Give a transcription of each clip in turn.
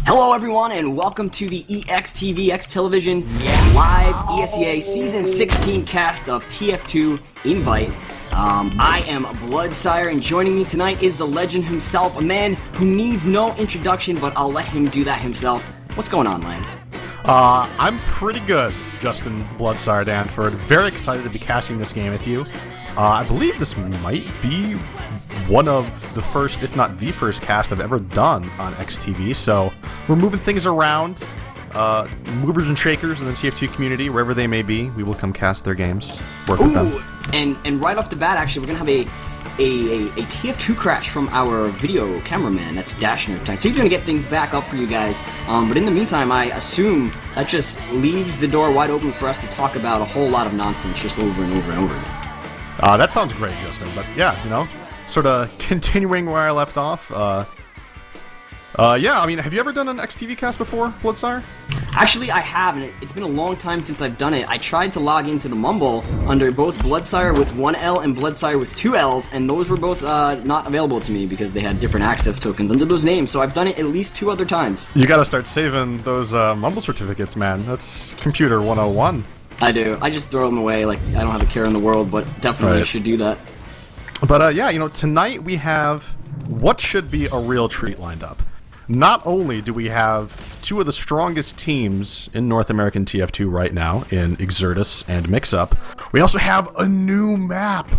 Hello everyone and welcome to the eXtv X Television live ESEA Season 16 cast of TF2 Invite. I am BloodSire and joining me tonight is the legend himself, a man who needs no introduction, but I'll let him do that himself. What's going on, Lange? I'm pretty good, Justin BloodSire Danford. Very excited to be casting this game with you. I believe this might be one of the first, if not the first, cast I've ever done on XTV, so we're moving things around. Movers and shakers in the TF2 community, wherever they may be, we will come cast their games, work with them. And right off the bat, actually, we're going to have a TF2 crash from our video cameraman, that's Dashner tonight. So he's going to get things back up for you guys, but in the meantime, I assume that just leaves the door wide open for us to talk about a whole lot of nonsense just over and over and over again. That sounds great, Justin, but yeah, you know, sort of continuing where I left off. Yeah, I mean, have you ever done an XTV cast before, BloodSire? Actually, I have, and it's been a long time since I've done it. I tried to log into the Mumble under both BloodSire with 1 L and BloodSire with 2 L's, and those were both not available to me because they had different access tokens under those names, so I've done it at least 2 other times. You gotta start saving those Mumble certificates, man. That's Computer 101. I do. I just throw them away, like, I don't have a care in the world, but definitely should do that. But, yeah, you know, tonight we have what should be a real treat lined up. Not only do we have 2 of the strongest teams in North American TF2 right now, in Exertus and Mixup, we also have a new map.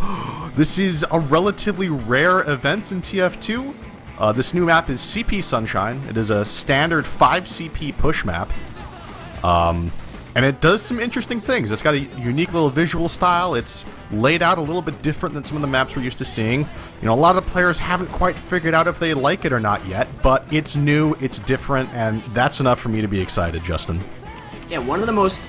This is a relatively rare event in TF2. This new map is CP Sunshine. It is a standard 5 CP push map. And it does some interesting things. It's got a unique little visual style. It's laid out a little bit different than some of the maps we're used to seeing. You know, a lot of the players haven't quite figured out if they like it or not yet, but it's new, it's different, and that's enough for me to be excited, Justin. Yeah, one of the most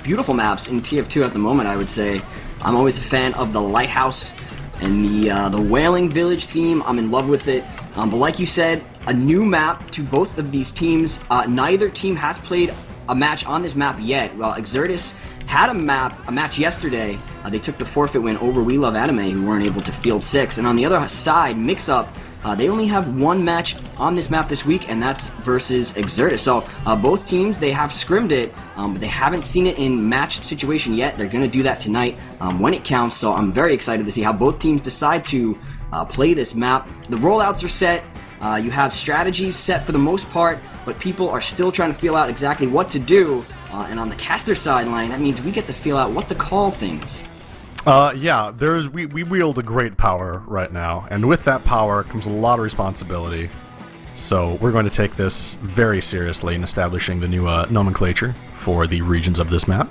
beautiful maps in TF2 at the moment, I would say. I'm always a fan of the Lighthouse and the Whaling Village theme. I'm in love with it. But like you said, a new map to both of these teams. Neither team has played a match on this map yet. Well, Exertus had a match yesterday. They took the forfeit win over We Love Anime, who weren't able to field 6. And on the other side, Mixup, they only have 1 match on this map this week, and that's versus Exertus. So both teams, they have scrimmed it, but they haven't seen it in match situation yet. They're going to do that tonight when it counts. So I'm very excited to see how both teams decide to play this map. The rollouts are set. You have strategies set for the most part, but people are still trying to feel out exactly what to do. And on the caster sideline, that means we get to feel out what to call things. Yeah, we wield a great power right now, and with that power comes a lot of responsibility. So we're going to take this very seriously in establishing the new nomenclature for the regions of this map.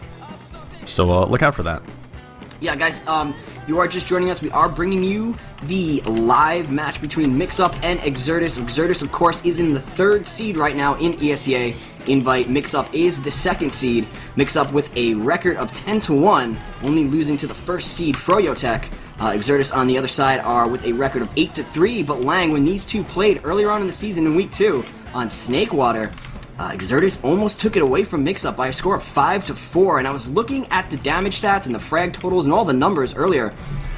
So look out for that. Yeah, guys, if you are just joining us, we are bringing you the live match between Mixup and Exertus. Exertus, of course, is in the 3rd seed right now in ESEA Invite. Mixup is the 2nd seed. Mixup with a record of 10-1, only losing to the 1st seed Froyotech. Exertus on the other side are with a record of 8-3, but Lange, when these two played earlier on in the season in Week 2 on Snakewater, Exertus almost took it away from Mixup by a score of 5-4, and I was looking at the damage stats and the frag totals and all the numbers earlier,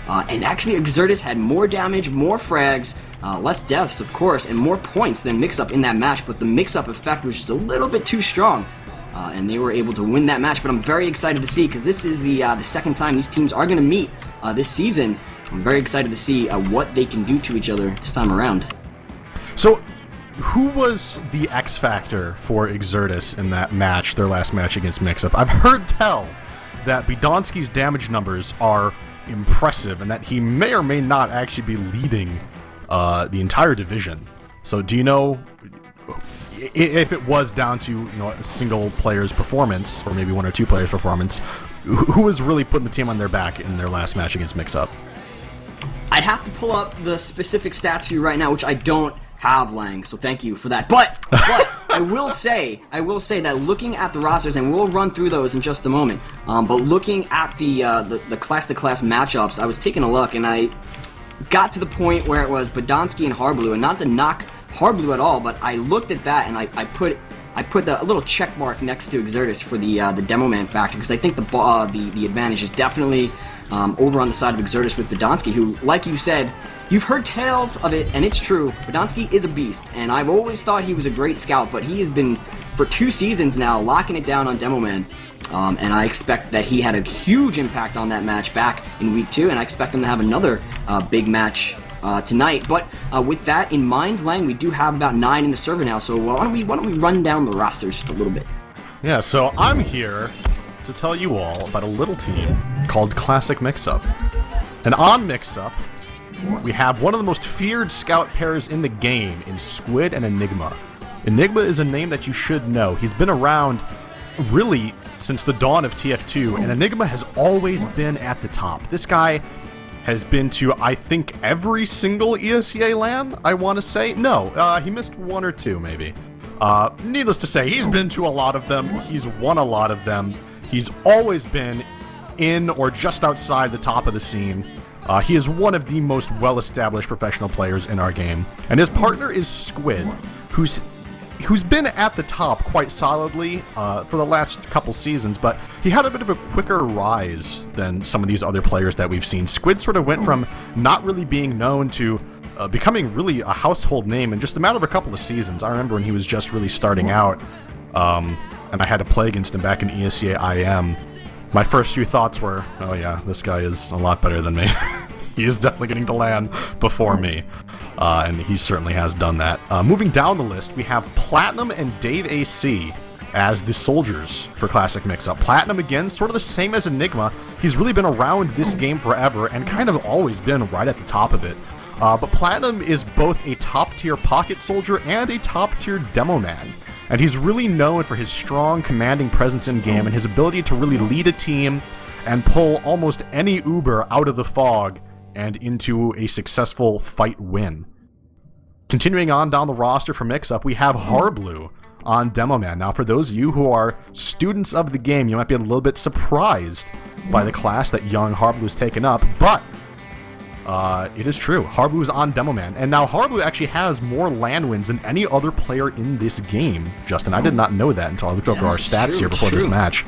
and actually Exertus had more damage, more frags, less deaths, of course, and more points than Mixup in that match, but the Mixup effect was just a little bit too strong, and they were able to win that match. But I'm very excited to see, because this is the 2nd time these teams are going to meet this season. I'm very excited to see what they can do to each other this time around. So, who was the X factor for Exertus in that match, their last match against Mixup? I've heard tell that Bidonsky's damage numbers are impressive and that he may or may not actually be leading the entire division. So do you know if it was down to, you know, a single player's performance, or maybe 1 or 2 players' performance, who was really putting the team on their back in their last match against Mixup? I'd have to pull up the specific stats for you right now, which I don't have, Lange, so thank you for that. But I will say that looking at the rosters, and we'll run through those in just a moment, but looking at the class-to-class matchups, I was taking a look, and I got to the point where it was Bidonsky and Harblue, and not to knock Harblue at all, but I looked at that, and I put a little check mark next to Exertus for the demo man factor, because I think the advantage is definitely over on the side of Exertus with Bidonsky, who, like you said, You've heard tales of it, and it's true. Bodansky is a beast, and I've always thought he was a great scout, but he has been, for 2 seasons now, locking it down on Demo Man. And I expect that he had a huge impact on that match back in Week 2, and I expect him to have another big match tonight. But with that in mind, Lang, we do have about 9 in the server now, so why don't we run down the roster just a little bit? Yeah, so I'm here to tell you all about a little team called Classic Mixup. And on Mixup, we have one of the most feared scout pairs in the game in Squid and Enigma. Enigma is a name that you should know. He's been around really since the dawn of TF2, and Enigma has always been at the top. This guy has been to, I think, every single ESEA LAN, I want to say. No, he missed 1 or 2, maybe. Needless to say, he's been to a lot of them. He's won a lot of them. He's always been in or just outside the top of the scene. He is one of the most well-established professional players in our game. And his partner is Squid, who's been at the top quite solidly for the last couple seasons, but he had a bit of a quicker rise than some of these other players that we've seen. Squid sort of went from not really being known to becoming really a household name in just a matter of a couple of seasons. I remember when he was just really starting out, and I had to play against him back in ESEA IM. My first few thoughts were, oh yeah, this guy is a lot better than me. He is definitely getting to LAN before me. And he certainly has done that. Moving down the list, we have Platinum and Dave AC as the soldiers for Classic Mixup. Platinum, again, sort of the same as Enigma. He's really been around this game forever and kind of always been right at the top of it. But Platinum is both a top-tier pocket soldier and a top-tier demo man. And he's really known for his strong, commanding presence in-game and his ability to really lead a team and pull almost any Uber out of the fog and into a successful fight win. Continuing on down the roster for Mixup, we have Harblu on Demo Man. Now, for those of you who are students of the game, you might be a little bit surprised by the class that young Harblu's taken up, but it is true. Harblu is on Demo Man, and now Harblu actually has more LAN wins than any other player in this game, Justin. I did not know that until I looked over our stats here before this match.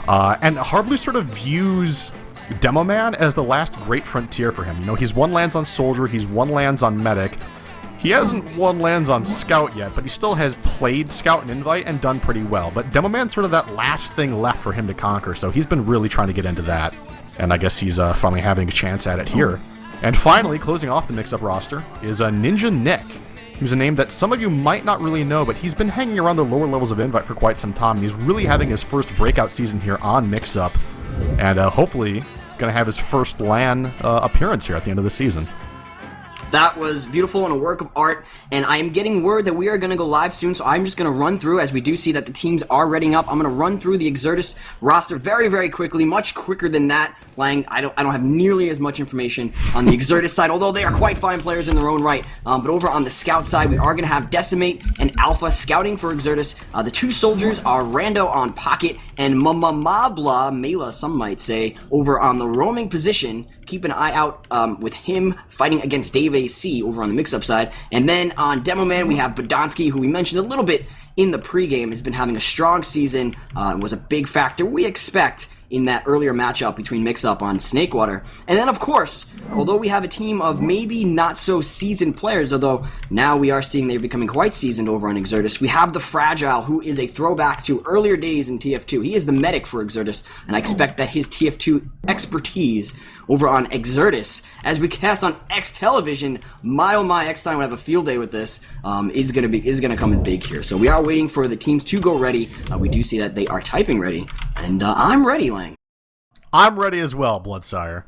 And Harblu sort of views Demo Man as the last great frontier for him. You know, he's won lands on Soldier, he's won lands on Medic. He hasn't won lands on Scout yet, but he still has played Scout and Invite and done pretty well. But Demo Man's sort of that last thing left for him to conquer, so he's been really trying to get into that. And I guess he's finally having a chance at it here. And finally, closing off the Mixup roster is Ninja Nick, who's a name that some of you might not really know, but he's been hanging around the lower levels of Invite for quite some time. He's really having his first breakout season here on Mixup, and hopefully going to have his first LAN appearance here at the end of the season. That was beautiful and a work of art, and I am getting word that we are going to go live soon, so I'm just going to run through, as we do see that the teams are readying up. I'm going to run through the Exertus roster very, very quickly, much quicker than that. Lang, I don't have nearly as much information on the Exertus side, although they are quite fine players in their own right. But over on the Scout side, we are going to have Decimate and Alpha scouting for Exertus. The 2 soldiers are Rando on Pocket and Mela, some might say, over on the roaming position. Keep an eye out with him fighting against Dave AC over on the Mixup side. And then on Demo Man, we have Bodansky, who we mentioned a little bit in the pregame, has been having a strong season and was a big factor, we expect, in that earlier matchup between Mixup on Snakewater. And then, of course, although we have a team of maybe not so seasoned players, although now we are seeing they're becoming quite seasoned over on Exertus, we have the Fragile, who is a throwback to earlier days in TF2. He is the medic for Exertus, and I expect that his TF2 expertise over on Exertus, as we cast on X Television, my oh my, X Time would have a field day with this, is gonna come in big here. So we are waiting for the teams to go ready. We do see that they are typing ready, and I'm ready, Lang. I'm ready as well, BloodSire.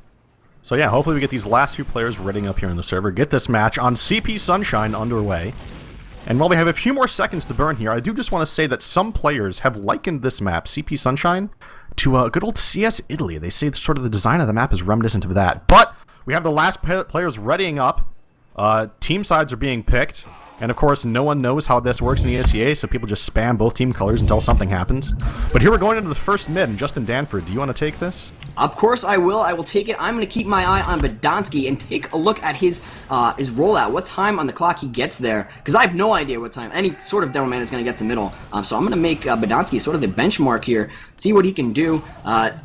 So yeah, hopefully we get these last few players readying up here in the server, get this match on CP Sunshine underway. And while we have a few more seconds to burn here, I do just want to say that some players have likened this map, CP Sunshine, to good old CS Italy. They say sort of the design of the map is reminiscent of that. But we have the last players readying up. Team sides are being picked. And of course, no one knows how this works in the ESEA, so people just spam both team colors until something happens. But here we're going into the first mid, and Justin Danford, do you want to take this? Of course I will. I will take it. I'm going to keep my eye on Badonsky and take a look at his rollout, what time on the clock he gets there, because I have no idea what time any sort of demo man is going to get to middle. So I'm going to make Badonsky sort of the benchmark here, see what he can do.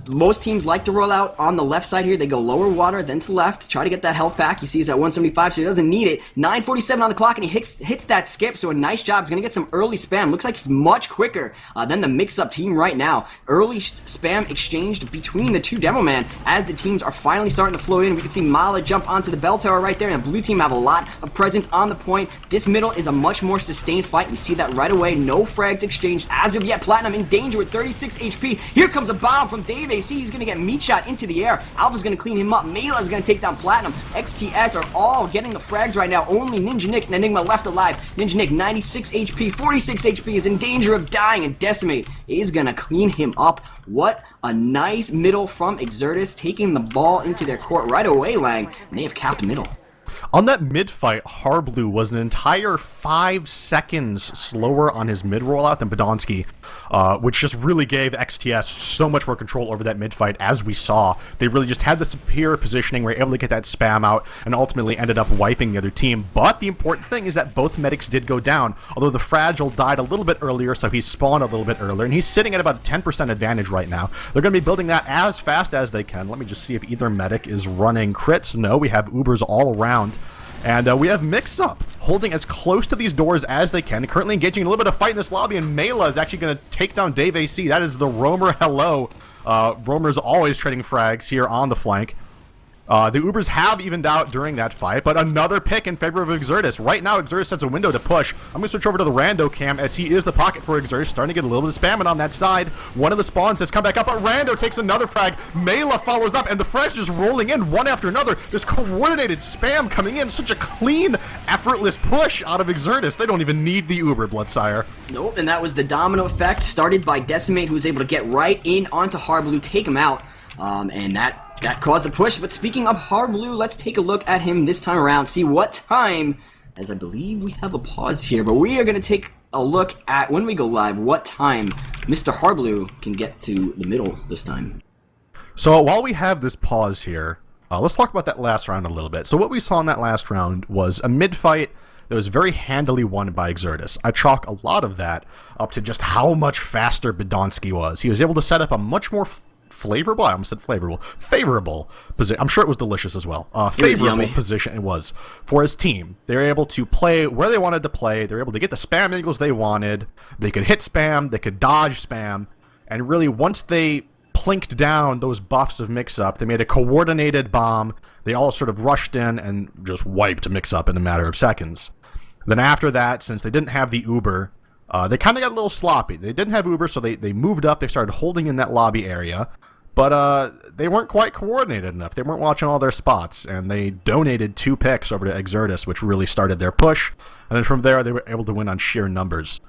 Most teams like to roll out on the left side here. They go lower water, then to left, try to get that health back. You see he's at 175, so he doesn't need it. 9:47 on the clock, and he hits that skip, so a nice job. He's going to get some early spam. Looks like he's much quicker than the Mixup team right now. Early spam exchanged between the two demo man as the teams are finally starting to float in. We can see Mala jump onto the bell tower right there, and the blue team have a lot of presence on the point. This middle is a much more sustained fight. We see that right away. No frags exchanged as of yet. Platinum in danger with 36 HP. Here comes a bomb from Dave AC. He's going to get meat shot into the air. Alpha's going to clean him up. Mela is going to take down Platinum. XTS are all getting the frags right now. Only Ninja Nick and Enigma left alive. Ninja Nick 96 HP, 46 HP is in danger of dying, and Decimate is going to clean him up. What a nice middle from Exertus, taking the ball into their court right away, Lange, and they have capped middle. On that mid fight, Harblue was an entire 5 seconds slower on his mid rollout than Badonsky, which just really gave XTS so much more control over that mid fight. As we saw, they really just had the superior positioning, were able to get that spam out, and ultimately ended up wiping the other team. But the important thing is that both medics did go down, although the Fragile died a little bit earlier, so he spawned a little bit earlier, and he's sitting at about a 10% advantage right now. They're going to be building that as fast as they can. Let me just see if either medic is running crits. No, we have Ubers all around. And we have Mixup holding as close to these doors as they can, currently engaging in a little bit of fight in this lobby, and Mela is actually going to take down Dave AC. That is the Roamer hello. Roamer's always trading frags here on the flank. The Ubers have evened out during that fight, but another pick in favor of Exertus. Right now, Exertus has a window to push. I'm going to switch over to the Rando cam, as he is the pocket for Exertus, starting to get a little bit of spamming on that side. One of the spawns has come back up, but Rando takes another frag. Mela follows up, and the frags just rolling in one after another. This coordinated spam coming in. Such a clean, effortless push out of Exertus. They don't even need the Uber, BloodSire. Nope, and that was the domino effect started by Decimate, who was able to get right in onto Harblue, take him out, and that caused the push. But speaking of Harblue, let's take a look at him this time around, see what time, as I believe we have a pause here, but we are going to take a look at, when we go live, what time Mr. Harblue can get to the middle this time. So while we have this pause here, let's talk about that last round a little bit. So what we saw in that last round was a mid-fight that was very handily won by Exertus. I chalk a lot of that up to just how much faster Badonsky was. He was able to set up a much more favorable position. I'm sure it was delicious as well. Favorable position it was for his team. They were able to play where they wanted to play. They were able to get the spam angles they wanted. They could hit spam. They could dodge spam. And really, once they plinked down those buffs of Mixup, they made a coordinated bomb. They all sort of rushed in and just wiped Mixup in a matter of seconds. Then after that, since they didn't have the Uber, they kind of got a little sloppy. They didn't have Uber, so they moved up. They started holding in that lobby area. But they weren't quite coordinated enough. They weren't watching all their spots, and they donated 2 picks over to Exertus, which really started their push. And then from there, they were able to win on sheer numbers.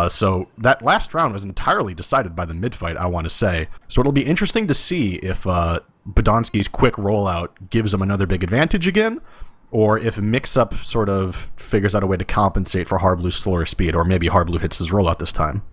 So that last round was entirely decided by the mid-fight, I want to say. So it'll be interesting to see if Badonsky's quick rollout gives him another big advantage again, or if Mixup sort of figures out a way to compensate for Harblue's slower speed, or maybe Harblue hits his rollout this time.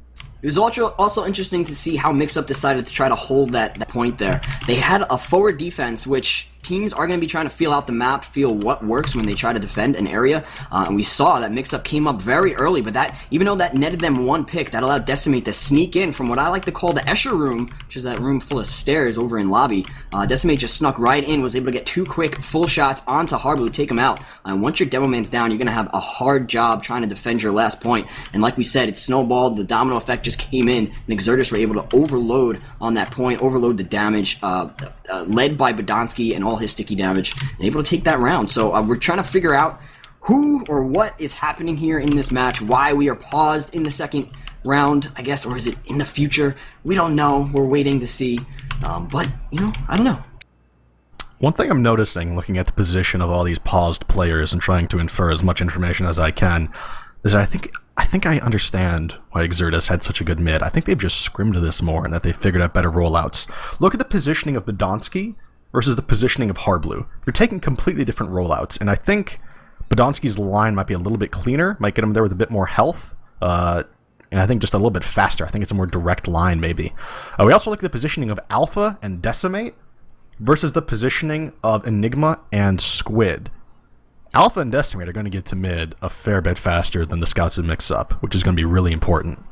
It was also interesting to see how Mixup decided to try to hold that point there. They had a forward defense, which teams are going to be trying to feel out the map, feel what works when they try to defend an area. And we saw that Mixup came up very early, but that, even though that netted them 1 pick, that allowed Decimate to sneak in from what I like to call the Escher room, which is that room full of stairs over in lobby. Decimate just snuck right in, was able to get 2 quick full shots onto Harblue, take him out. And once your demo man's down, you're going to have a hard job trying to defend your last point. And like we said, it snowballed. The domino effect just came in, and Exertus were able to overload on that point, overload the damage, led by Badonsky and all his sticky damage, and able to take that round. So we're trying to figure out who or what is happening here in this match, why we are paused in the second round, I guess, or is it in the future? We don't know. We're waiting to see. But, you know, I don't know. One thing I'm noticing, looking at the position of all these paused players and trying to infer as much information as I can, is that I think I understand why Exertus had such a good mid. I think they've just scrimmed this more and that they figured out better rollouts. Look at the positioning of Badonsky versus the positioning of Harblue. They're taking completely different rollouts, and I think Podolski's line might be a little bit cleaner, might get him there with a bit more health, and I think just a little bit faster. I think it's a more direct line, maybe. We also look at the positioning of Alpha and Decimate versus the positioning of Enigma and Squid. Alpha and Decimate are going to get to mid a fair bit faster than the Scouts and Mix-Up, which is going to be really important.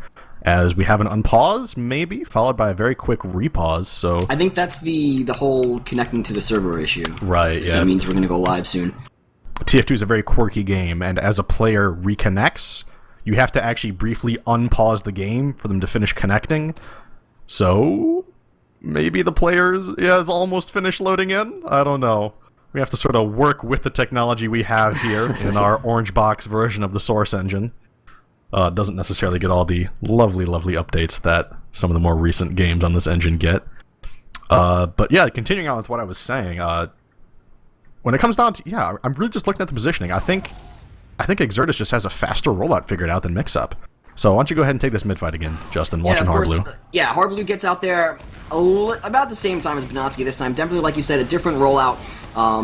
As we have an unpause, maybe, followed by a very quick repause, so... I think that's the whole connecting to the server issue. Right, yeah. That means we're going to go live soon. TF2 is a very quirky game, and as a player reconnects, you have to actually briefly unpause the game for them to finish connecting. So, maybe the player has almost finished loading in? I don't know. We have to sort of work with the technology we have here in our orange box version of the Source engine. Doesn't necessarily get all the lovely, lovely updates that some of the more recent games on this engine get. But yeah, continuing on with what I was saying, when it comes down to, yeah, I'm really just looking at the positioning. I think Exertus just has a faster rollout figured out than Mix-Up. So why don't you go ahead and take this mid-fight again, Justin, watching Hard Blue. Yeah, Hard Blue gets out there about the same time as Podolski this time. Definitely, like you said, a different rollout,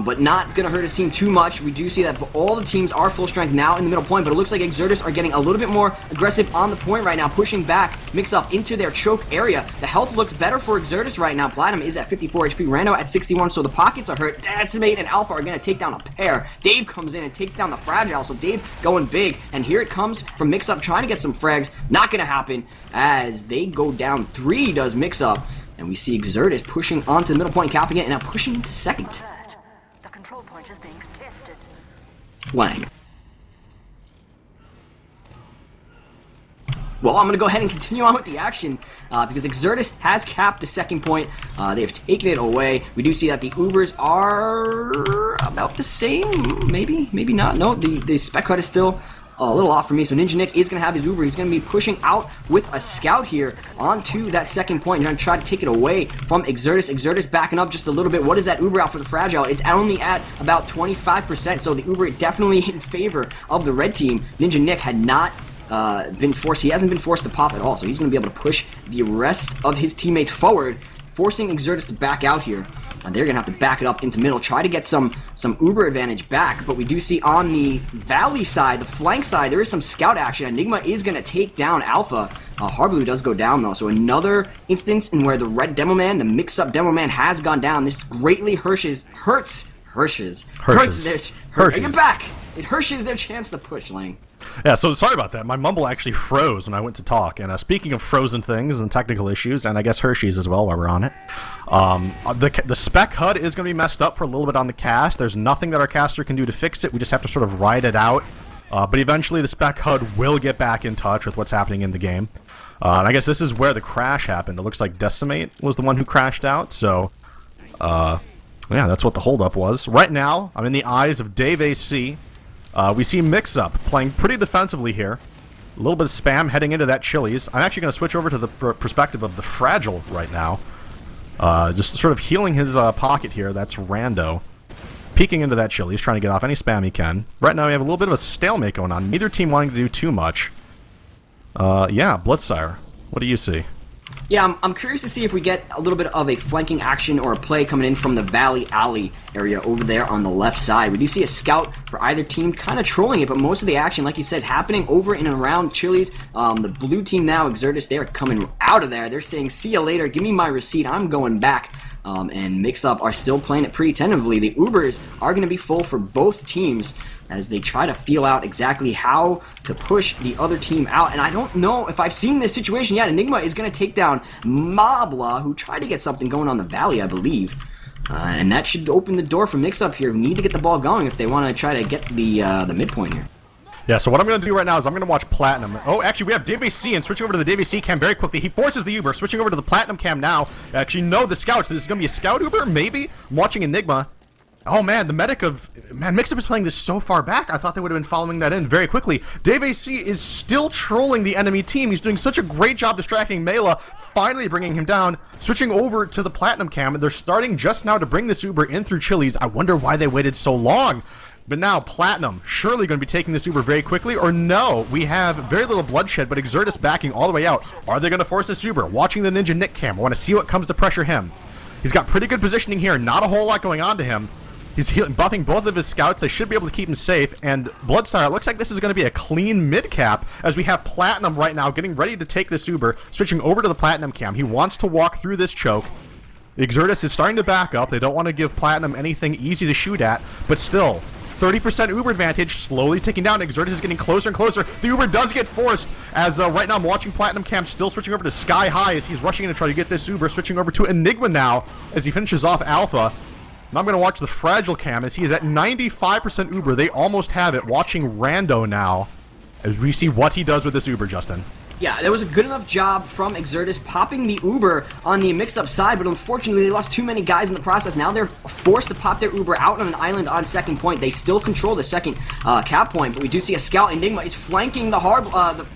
but not going to hurt his team too much. We do see that all the teams are full strength now in the middle point, but it looks like Exertus are getting a little bit more aggressive on the point right now, pushing back Mix-Up into their choke area. The health looks better for Exertus right now. Platinum is at 54 HP, Rando at 61, so the pockets are hurt. Decimate and Alpha are going to take down a pair. Dave comes in and takes down the Fragile, so Dave going big, and here it comes from Mix-Up trying to get some frags. Not going to happen as they go down 3, does Mix-Up, and we see Exertus pushing onto the middle point, capping it, and now pushing into second. The control point is being contested. Lange. Well, I'm going to go ahead and continue on with the action because Exertus has capped the second point. They have taken it away. We do see that the Ubers are about the same. Maybe not. No, the spec cut is still a little off for me. So Ninja Nick is going to have his Uber. He's going to be pushing out with a scout here onto that second point. He's going to try to take it away from Exertus. Exertus backing up just a little bit. What is that Uber out for the Fragile? It's only at about 25%. So the Uber definitely in favor of the red team. Ninja Nick had not been forced. He hasn't been forced to pop at all. So he's going to be able to push the rest of his teammates forward, forcing Exertus to back out here. And they're going to have to back it up into middle, try to get some Uber advantage back. But we do see on the Valley side, the flank side, there is some scout action. Enigma is going to take down Alpha. Hard Blue does go down, though. So another instance in where the red Demo Man, the Mix-Up Demo Man, has gone down. This greatly hurts their chance to push, Lang. Yeah, so sorry about that. My mumble actually froze when I went to talk. And speaking of frozen things and technical issues, and I guess Hershey's as well while we're on it, the spec HUD is going to be messed up for a little bit on the cast. There's nothing that our caster can do to fix it. We just have to sort of ride it out. But eventually the spec HUD will get back in touch with what's happening in the game. And I guess this is where the crash happened. It looks like Decimate was the one who crashed out. So, yeah, that's what the holdup was. Right now, I'm in the eyes of Dave AC. We see Mix-Up playing pretty defensively here. A little bit of spam heading into that Chili's. I'm actually going to switch over to the perspective of the Fragile right now. Just sort of healing his pocket here. That's Rando. Peeking into that Chili's, trying to get off any spam he can. Right now we have a little bit of a stalemate going on. Neither team wanting to do too much. Yeah, BloodSire. What do you see? Yeah, I'm curious to see if we get a little bit of a flanking action or a play coming in from the Valley Alley area over there on the left side. We do see a scout for either team kind of trolling it, but most of the action, like you said, happening over in and around Chili's. The blue team now, Exertus, they're coming out of there. They're saying, see ya later, give me my receipt, I'm going back. And Mix-Up are still playing it pretty tentatively. The Ubers are going to be full for both teams as they try to feel out exactly how to push the other team out. And I don't know if I've seen this situation yet. Enigma is going to take down Mabla, who tried to get something going on the Valley, I believe. And that should open the door for Mix-Up here, who need to get the ball going if they want to try to get the midpoint here. Yeah, so what I'm going to do right now is I'm going to watch Platinum. Oh, actually, we have Dave AC, and switching over to the Dave AC cam very quickly. He forces the Uber, switching over to the Platinum cam now. Actually, no, the Scouts. This is going to be a Scout Uber, maybe? I'm watching Enigma. Oh, man, the medic of... Man, Mix-Up is playing this so far back. I thought they would have been following that in very quickly. Dave AC is still trolling the enemy team. He's doing such a great job distracting Mela, finally bringing him down. Switching over to the Platinum cam, and they're starting just now to bring this Uber in through Chili's. I wonder why they waited so long. But now, Platinum, surely going to be taking this Uber very quickly, or no, we have very little bloodshed, but Exertus backing all the way out. Are they going to force this Uber? Watching the Ninja Nick cam, I want to see what comes to pressure him. He's got pretty good positioning here, not a whole lot going on to him. He's buffing both of his scouts. They should be able to keep him safe. And BloodSire, it looks like this is going to be a clean mid-cap as we have Platinum right now getting ready to take this Uber, switching over to the Platinum cam. He wants to walk through this choke. Exertus is starting to back up. They don't want to give Platinum anything easy to shoot at, but still, 30% Uber advantage, slowly ticking down. Exertus is getting closer and closer. The Uber does get forced, as right now I'm watching Platinum Cam still switching over to Sky High as he's rushing in to try to get this Uber, switching over to Enigma now as he finishes off Alpha. Now I'm going to watch the Fragile Cam as he is at 95% Uber. They almost have it. Watching Rando now as we see what he does with this Uber, Justin. Yeah, there was a good enough job from Exertus popping the Uber on the mix-up side, but unfortunately they lost too many guys in the process. Now they're forced to pop their Uber out on an island on second point. They still control the second cap point, but we do see a scout. Enigma is flanking the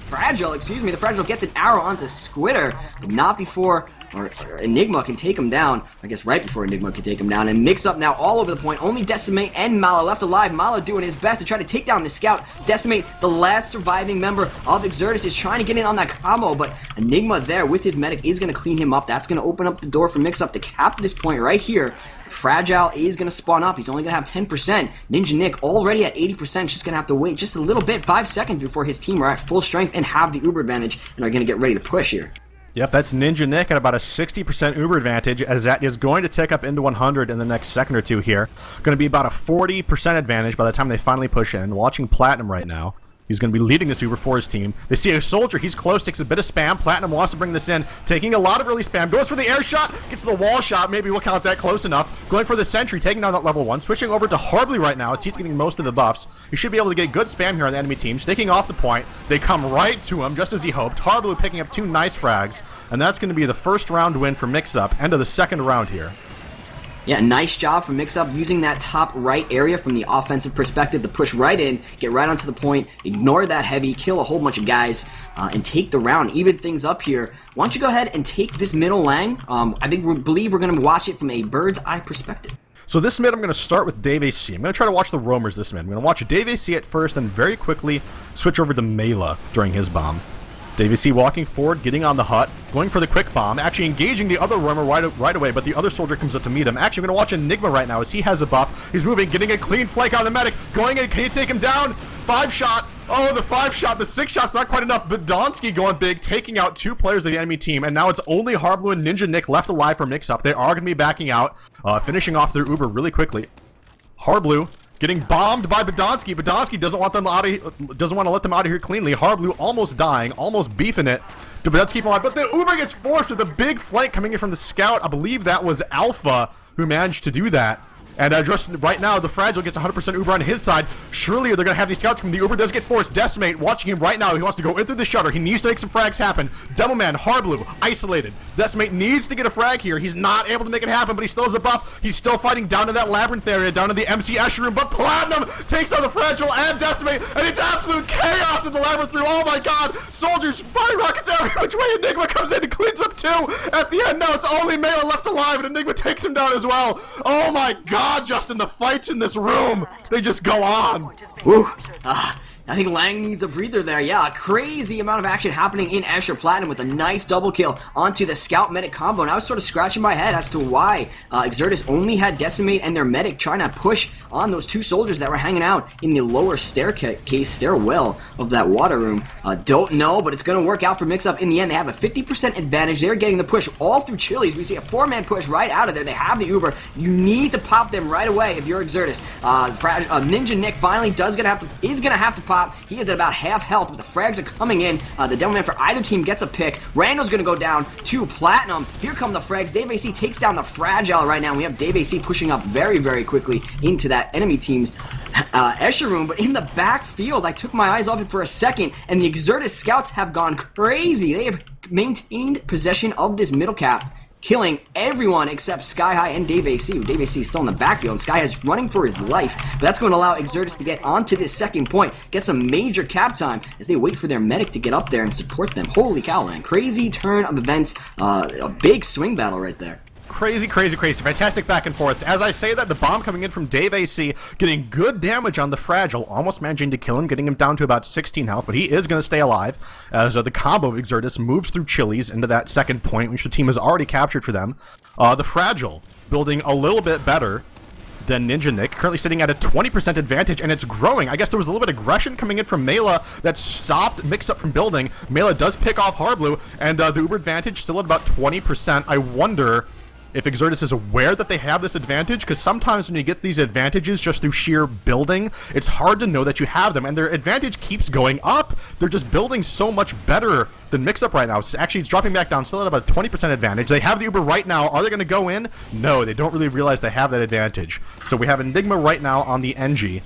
Fragile, The Fragile gets an arrow onto Squitter, but not before... Or Enigma can take him down. I guess right before Enigma can take him down. And Mix Up now all over the point. Only Decimate and Mala left alive. Mala doing his best to try to take down the scout. Decimate, the last surviving member of Exertus, is trying to get in on that combo. But Enigma there with his medic is going to clean him up. That's going to open up the door for Mix Up to cap this point right here. Fragile is going to spawn up. He's only going to have 10%. Ninja Nick already at 80%. Just going to have to wait just a little bit, 5 seconds before his team are at full strength and have the Uber advantage and are going to get ready to push here. Yep, that's Ninja Nick at about a 60% Uber advantage, as that is going to tick up into 100 in the next second or two here. Going to be about a 40% advantage by the time they finally push in. Watching Platinum right now. He's going to be leading this Uber for his team. They see a soldier. He's close, takes a bit of spam. Platinum wants to bring this in, taking a lot of early spam. Goes for the air shot, gets the wall shot. Maybe we'll count that close enough. Going for the sentry, taking down that level 1. Switching over to Harbly right now as he's getting most of the buffs. He should be able to get good spam here on the enemy team. Sticking off the point. They come right to him, just as he hoped. Harbly picking up 2 nice frags. And that's going to be the first round win for Mix-Up. End of the second round here. Yeah, nice job from Mix-Up using that top right area from the offensive perspective to push right in, get right onto the point, ignore that heavy, kill a whole bunch of guys, and take the round, even things up here. Why don't you go ahead and take this middle Lange? Believe we're going to watch it from a bird's eye perspective. So this mid, I'm going to start with Dave AC. I'm going to try to watch the roamers this mid. I'm going to watch Dave AC at first, then very quickly switch over to Mela during his bomb. Dave AC walking forward, getting on the hut, going for the quick bomb, actually engaging the other roamer right away, but the other soldier comes up to meet him. Actually, I'm going to watch Enigma right now as he has a buff. He's moving, getting a clean flank on the medic, going in, can he take him down? 5-shot. Oh, the 5-shot, the 6-shot's not quite enough. Badonsky going big, taking out 2 players of the enemy team, and now it's only Harblu and Ninja Nick left alive for Mix-Up. They are going to be backing out, finishing off their Uber really quickly. Harblu getting bombed by Badonsky. Badonsky doesn't want to let them out of here cleanly. Harblu almost dying, almost beefing it to Badonsky keep him alive. But the Uber gets forced with a big flank coming in from the scout. I believe that was Alpha who managed to do that. And just right now, the Fragile gets 100% Uber on his side. Surely they're going to have these scouts come. The Uber does get forced. Decimate watching him right now. He wants to go in through the shutter. He needs to make some frags happen. Demoman, Harblu, isolated. Decimate needs to get a frag here. He's not able to make it happen, but he still has a buff. He's still fighting down to that labyrinth area, down to the MC Escher room. But Platinum takes out the Fragile and Decimate, and it's absolute chaos in the labyrinth room. Oh my god. Soldiers firing rockets every which way. Enigma comes in and cleans up 2. At the end now, it's only Mela left alive, and Enigma takes him down as well. Oh my god. Justin, the fights in this room, they just go on. Woo. I think Lange needs a breather there. Yeah, a crazy amount of action happening in Escher. Platinum with a nice double kill onto the scout medic combo. And I was sort of scratching my head as to why Exertus only had Decimate and their medic trying to push on those 2 soldiers that were hanging out in the lower stairwell of that water room. Don't know, but it's going to work out for Mix-Up in the end. They have a 50% advantage. They're getting the push all through Chili's. We see a 4-man push right out of there. They have the Uber. You need to pop them right away if you're Exertus. Ninja Nick finally is going to have to pop. He is at about half health, but the frags are coming in. The Devilman for either team gets a pick. Rando's going to go down to Platinum. Here come the frags. Dave AC takes down the Fragile right now. We have Dave AC pushing up very, very quickly into that enemy team's Escher room, but in the backfield, I took my eyes off it for a second, and the Exertus scouts have gone crazy. They have maintained possession of this middle cap, killing everyone except Sky High and Dave AC. Dave AC is still in the backfield, and Sky High is running for his life. But that's going to allow Exertus to get onto this second point, get some major cap time as they wait for their medic to get up there and support them. Holy cow, man. Crazy turn of events. A big swing battle right there. Crazy, crazy, crazy. Fantastic back and forth. As I say that, the bomb coming in from Dave AC, getting good damage on the Fragile, almost managing to kill him, getting him down to about 16 health, but he is going to stay alive as the combo of Exertus moves through Chili's into that second point, which the team has already captured for them. The Fragile building a little bit better. than Ninja Nick, currently sitting at a 20% advantage, and it's growing. I guess there was a little bit of aggression coming in from Mela that stopped Mixup from building. Mela does pick off Harblu, and the Uber advantage still at about 20%. I wonder if Exertus is aware that they have this advantage, because sometimes when you get these advantages just through sheer building, it's hard to know that you have them, and their advantage keeps going up. They're just building so much better than Mixup right now. Actually, it's dropping back down, still at about a 20% advantage. They have the Uber right now. Are they going to go in? No, they don't really realize they have that advantage. So we have Enigma right now on the NG.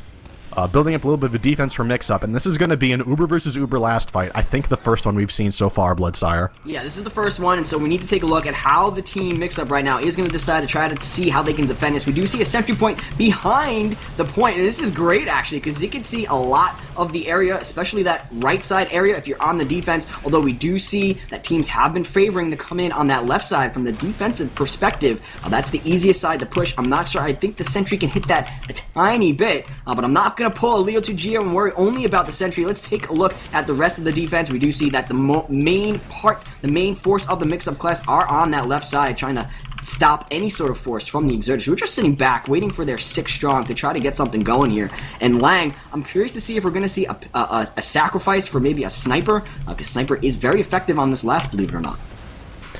Building up a little bit of a defense for Mixup, and this is going to be an Uber versus Uber last fight. I think the first one we've seen so far, BloodSire. Yeah, this is the first one, and so we need to take a look at how the team Mixup right now is going to decide to try to see how they can defend this. We do see a sentry point behind the point, and this is great, actually, because you can see a lot of the area, especially that right side area if you're on the defense, although we do see that teams have been favoring to come in on that left side from the defensive perspective. That's the easiest side to push. I'm not sure. I think the sentry can hit that a tiny bit, but I'm not going to pull a Leo 2 Geo and worry only about the sentry. Let's take a look at the rest of the defense. We do see that the main force of the Mixup class are on that left side, trying to stop any sort of force from the Exertus. We're just sitting back, waiting for their 6 strong to try to get something going here. And Lange, I'm curious to see if we're going to see a sacrifice for maybe a sniper, because sniper is very effective on this last, believe it or not.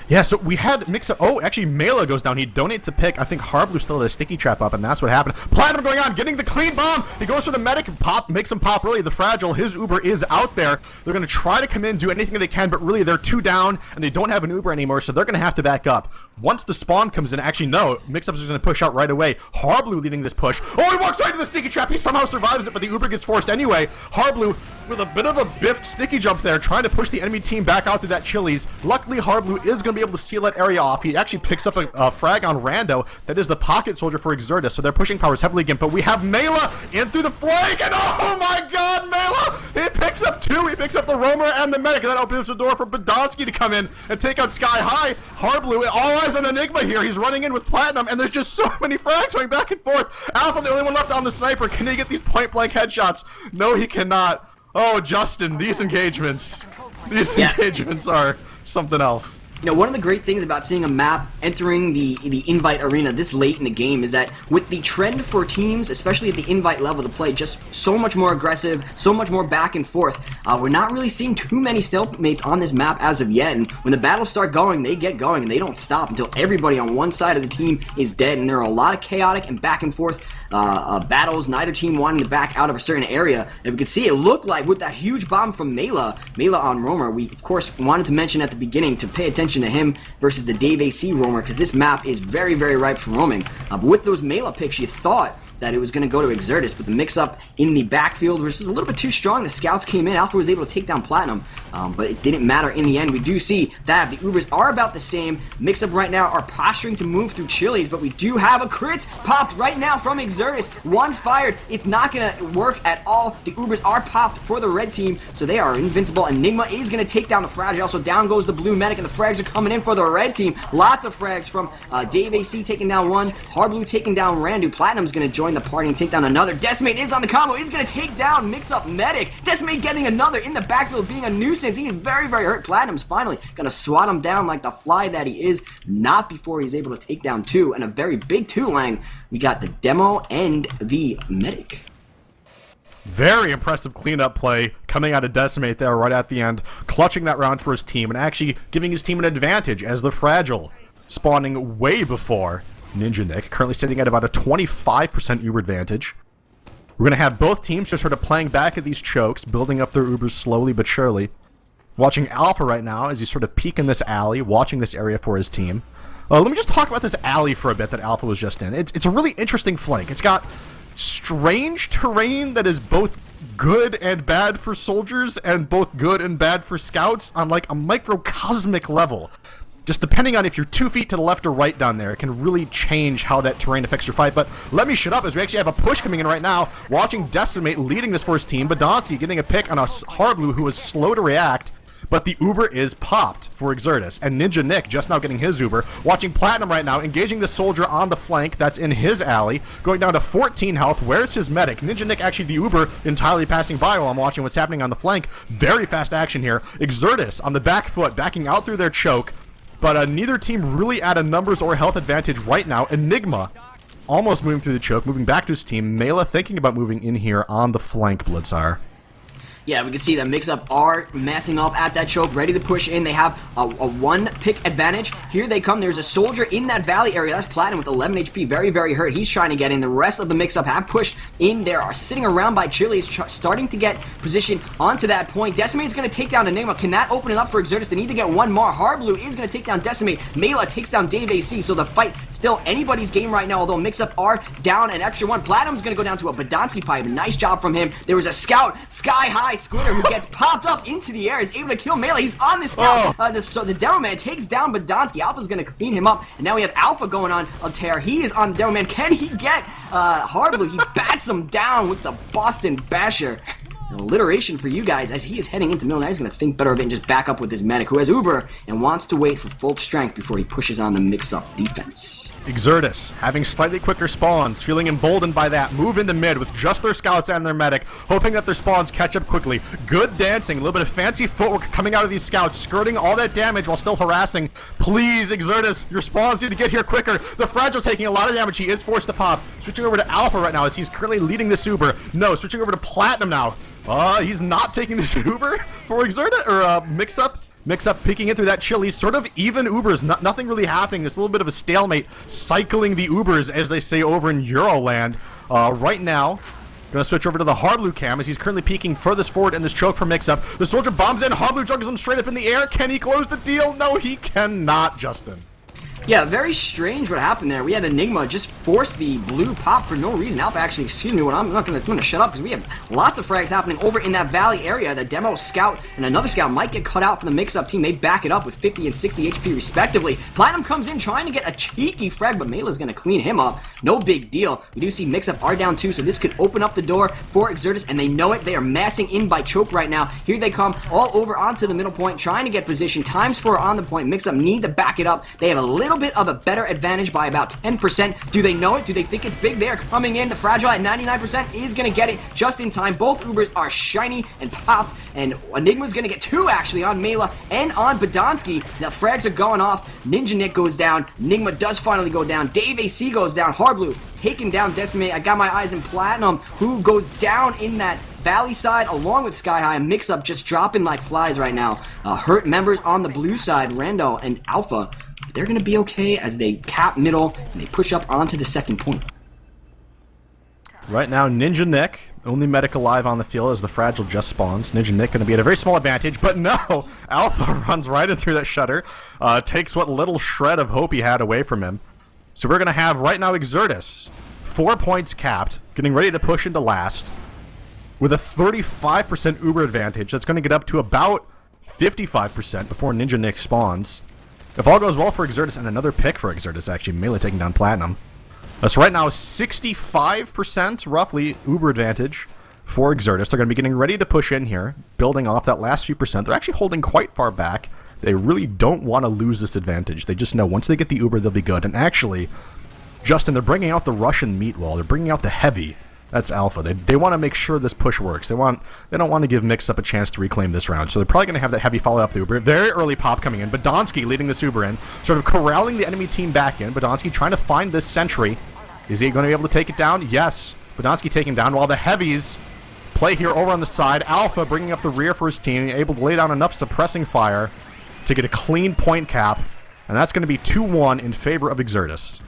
Yeah, so we had Mixup. Oh, actually, Mela goes down. He donates a pick. I think Harblu still had a sticky trap up, and that's what happened. Platinum going on, getting the clean bomb. He goes for the medic and makes him pop. Really, the fragile. His Uber is out there. They're going to try to come in, do anything they can, but really, they're 2 down, and they don't have an Uber anymore, so they're going to have to back up. Once the spawn comes in, actually, no, Mixup is going to push out right away. Harblu leading this push. Oh, he walks right into the sticky trap. He somehow survives it, but the Uber gets forced anyway. Harblu with a bit of a biffed sticky jump there, trying to push the enemy team back out through that Chili's. Luckily, Harblu is going to be able to seal that area off. He actually picks up a frag on Rando. That is the pocket soldier for Exertus, so their pushing power is heavily again. But we have Mela in through the flank, and oh my god, Mela! He picks up 2. He picks up the roamer and the medic, and that opens the door for Badonsky to come in and take out Sky High. Harblu, all eyes on Enigma here. He's running in with Platinum, and there's just so many frags going back and forth. Alpha, the only one left on the sniper. Can he get these point-blank headshots? No, he cannot. Oh, Justin, these engagements. These engagements are something else. You know, one of the great things about seeing a map entering the invite arena this late in the game is that with the trend for teams, especially at the invite level, to play just so much more aggressive, so much more back and forth, we're not really seeing too many stalemates on this map as of yet. And when the battles start going, they get going and they don't stop until everybody on one side of the team is dead. And there are a lot of chaotic and back and forth battles, neither team wanting to back out of a certain area. And we could see it looked like with that huge bomb from Mela on Roamer. We, of course, wanted to mention at the beginning to pay attention to him versus the Dave AC Roamer, because this map is very, very ripe for roaming. But with those Mela picks, you thought that it was going to go to Exertus, but the mix-up in the backfield was just a little bit too strong. The scouts came in. Alpha was able to take down Platinum, but it didn't matter in the end. We do see that the Ubers are about the same. Mix-up right now are posturing to move through Chili's, but we do have a crit popped right now from Exertus. 1 fired. It's not going to work at all. The Ubers are popped for the red team, so they are invincible. Enigma is going to take down the fragile. Also, down goes the blue medic, and the frags are coming in for the red team. Lots of frags from Dave AC taking down 1. Harblu taking down Randu. Platinum's going to join the party and take down another. Decimate is on the combo. He's going to take down Mix-Up Medic. Decimate getting another in the backfield, being a nuisance. He is very, very hurt. Platinum's finally going to swat him down like the fly that he is. Not before he's able to take down 2, and a very big 2, Lang. We got the demo and the medic. Very impressive cleanup play coming out of Decimate there right at the end, clutching that round for his team and actually giving his team an advantage as the fragile spawning way before Ninja Nick, currently sitting at about a 25% Uber advantage. We're going to have both teams just sort of playing back at these chokes, building up their Ubers slowly but surely. Watching Alpha right now as he's sort of peeking this alley, watching this area for his team. Let me just talk about this alley for a bit that Alpha was just in. It's a really interesting flank. It's got strange terrain that is both good and bad for soldiers and both good and bad for scouts on like a microcosmic level. Just depending on if you're 2 feet to the left or right down there, it can really change how that terrain affects your fight. But let me shut up as we actually have a push coming in right now. Watching Decimate leading this for his team. Badonsky getting a pick on a Harblu who was slow to react. But the Uber is popped for Exertus. And Ninja Nick just now getting his Uber. Watching Platinum right now, engaging the soldier on the flank that's in his alley. Going down to 14 health. Where's his medic? Ninja Nick actually the Uber entirely passing by while I'm watching what's happening on the flank. Very fast action here. Exertus on the back foot, backing out through their choke. But neither team really at a numbers or health advantage right now. Enigma almost moving through the choke, moving back to his team. Mela thinking about moving in here on the flank, BloodSire. Yeah, we can see that Mixup are massing up at that choke, ready to push in. They have a one-pick advantage. Here they come. There's a soldier in that valley area. That's Platinum with 11 HP. Very, very hurt. He's trying to get in. The rest of the Mixup have pushed in there, are sitting around by Chili's, starting to get position onto that point. Decimate's going to take down Enigma. Can that open it up for Exertus? They need to get one more. Hardblue is going to take down Decimate. Mela takes down Dave AC, so the fight still anybody's game right now, although Mixup are down an extra one. Platinum's going to go down to a Badonsky pipe. Nice job from him. There was a scout, Sky High Squitter, who gets popped up into the air, is able to kill Mela. He's on the scout. So the Demo Man takes down Badonsky. Alpha's going to clean him up, and now we have Alpha going on a tear. He is on the Demo Man. Can he get Hardblue? He bats him down with the Boston Basher. An alliteration for you guys as he is heading into middle. Now he's going to think better of it and just back up with his medic, who has Uber and wants to wait for full strength before he pushes on the Mix-Up defense. Exertus, having slightly quicker spawns, feeling emboldened by that, move into mid with just their scouts and their medic, hoping that their spawns catch up quickly. Good dancing, a little bit of fancy footwork coming out of these scouts, skirting all that damage while still harassing. Please, Exertus, your spawns need to get here quicker. The Fragile's taking a lot of damage. He is forced to pop. Switching over to Alpha right now as he's currently leading this Uber. No, switching over to Platinum now. He's not taking this Uber for Exertus, or Mix-Up. Mix-Up peeking in through that Chili, sort of even Ubers, nothing really happening. There's a little bit of a stalemate, cycling the Ubers, as they say over in Euroland. Right now, gonna switch over to the Hardblue cam as he's currently peeking furthest forward in this choke for Mix-Up. The soldier bombs in, Hardblue juggles him straight up in the air. Can he close the deal? No, he cannot, Justin. Yeah, very strange what happened there. We had Enigma just force the blue pop for no reason. Alpha actually, excuse me, I'm not going to shut up because we have lots of frags happening over in that valley area. The Demo Scout and another Scout might get cut out from the Mix-Up team. They back it up with 50 and 60 HP respectively. Platinum comes in trying to get a cheeky frag, but Mela's going to clean him up. No big deal. We do see Mix-Up are down 2, so this could open up the door for Exertus, and they know it. They are massing in by choke right now. Here they come all over onto the middle point, trying to get position. ×4 on the point. Mix-Up need to back it up. They have a little bit of a better advantage by about 10%. Do they know it? Do they think it's big? They are coming in. The Fragile at 99% is going to get it just in time. Both Ubers are shiny and popped, and Enigma's going to get 2 actually on Mela and on Badonsky. The frags are going off. Ninja Nick goes down. Enigma does finally go down. Dave AC goes down. Hardblue taking down Decimate. I got my eyes in Platinum, who goes down in that valley side along with Sky High. And Mix-Up just dropping like flies right now. Hurt members on the blue side, Rando and Alpha. They're going to be okay as they cap middle and they push up onto the second point. Right now, Ninja Nick, only medic alive on the field as the Fragile just spawns. Ninja Nick going to be at a very small advantage, but no! Alpha runs right in through that shutter, takes what little shred of hope he had away from him. So we're going to have, right now, Exertus, 4 points capped, getting ready to push into last, with a 35% Uber advantage. That's going to get up to about 55% before Ninja Nick spawns. If all goes well for Exertus, and another pick for Exertus, actually, Melee taking down Platinum. So right now, 65% roughly Uber advantage for Exertus. They're going to be getting ready to push in here, building off that last few percent. They're actually holding quite far back. They really don't want to lose this advantage. They just know once they get the Uber, they'll be good. And actually, Justin, they're bringing out the Russian meat wall. They're bringing out the heavy. That's Alpha. They want to make sure this push works. They don't want to give Mix-Up a chance to reclaim this round. So they're probably going to have that heavy follow up the Uber. Very early pop coming in. Badonsky leading this Uber in, sort of corralling the enemy team back in. Badonsky trying to find this sentry. Is he going to be able to take it down? Yes. Badonsky taking him down while the heavies play here over on the side. Alpha bringing up the rear for his team, able to lay down enough suppressing fire to get a clean point cap. And that's going to be 2-1 in favor of Exertus.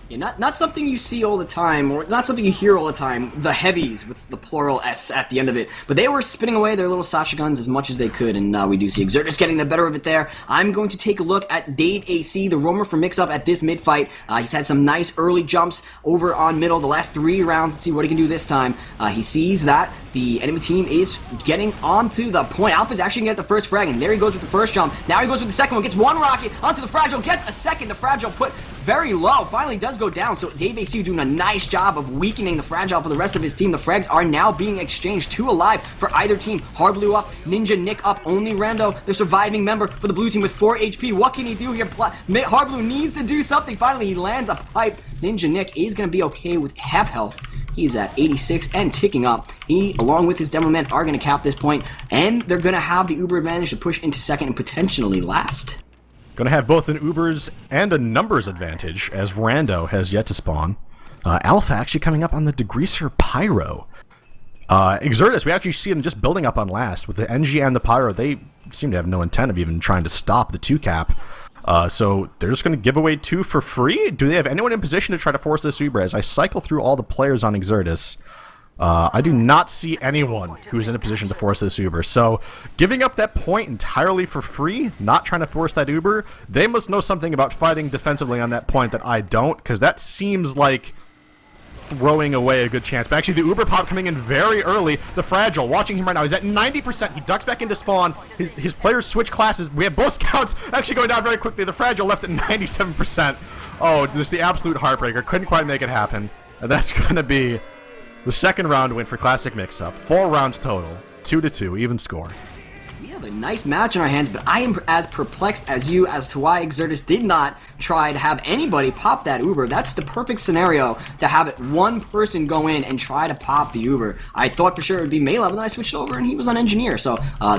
Yeah, not something you see all the time, or not something you hear all the time, the heavies with the plural S at the end of it. But they were spinning away their little Sasha guns as much as they could, and we do see Exertus getting the better of it there. I'm going to take a look at Dave AC, the roamer for Mix-Up at this mid-fight. He's had some nice early jumps over on middle the last 3 rounds. Let's see what he can do this time. He sees that the enemy team is getting onto the point. Alpha's actually going to get the first frag, and there he goes with the first jump. Now he goes with the second one, gets 1 rocket onto the Fragile, gets a second. The Fragile put very low, finally does go down, so Dave AC doing a nice job of weakening the Fragile for the rest of his team. The frags are now being exchanged, 2 alive for either team. Hardblue up, Ninja Nick up, only Rando, the surviving member for the blue team with 4 HP. What can he do here? Hardblue needs to do something. Finally, he lands a pipe. Ninja Nick is going to be okay with half health. He's at 86 and ticking up. He, along with his demo men, are going to cap this point, and they're going to have the Uber advantage to push into second and potentially last. Going to have both an Ubers and a numbers advantage, as Rando has yet to spawn. Alpha actually coming up on the Degreaser Pyro. Exertus, we actually see them just building up on last. With the NG and the Pyro, they seem to have no intent of even trying to stop the 2-cap. So they're just going to give away 2 for free? Do they have anyone in position to try to force this Uber? As I cycle through all the players on Exertus, I do not see anyone who is in a position to force this Uber. So giving up that point entirely for free, not trying to force that Uber, they must know something about fighting defensively on that point that I don't, because that seems like throwing away a good chance. But actually, the Uber pop coming in very early. The Fragile, watching him right now, he's at 90%. He ducks back into spawn. His players switch classes. We have both scouts actually going down very quickly. The Fragile left at 97%. Oh, just the absolute heartbreaker. Couldn't quite make it happen. And that's going to be the second round win for Classic Mixup. 4 rounds total. 2-2, even score. We have a nice match in our hands, but I am as perplexed as you as to why Exertus did not try to have anybody pop that Uber. That's the perfect scenario to have it one person go in and try to pop the Uber. I thought for sure it would be Mela, but then I switched over and he was on Engineer, so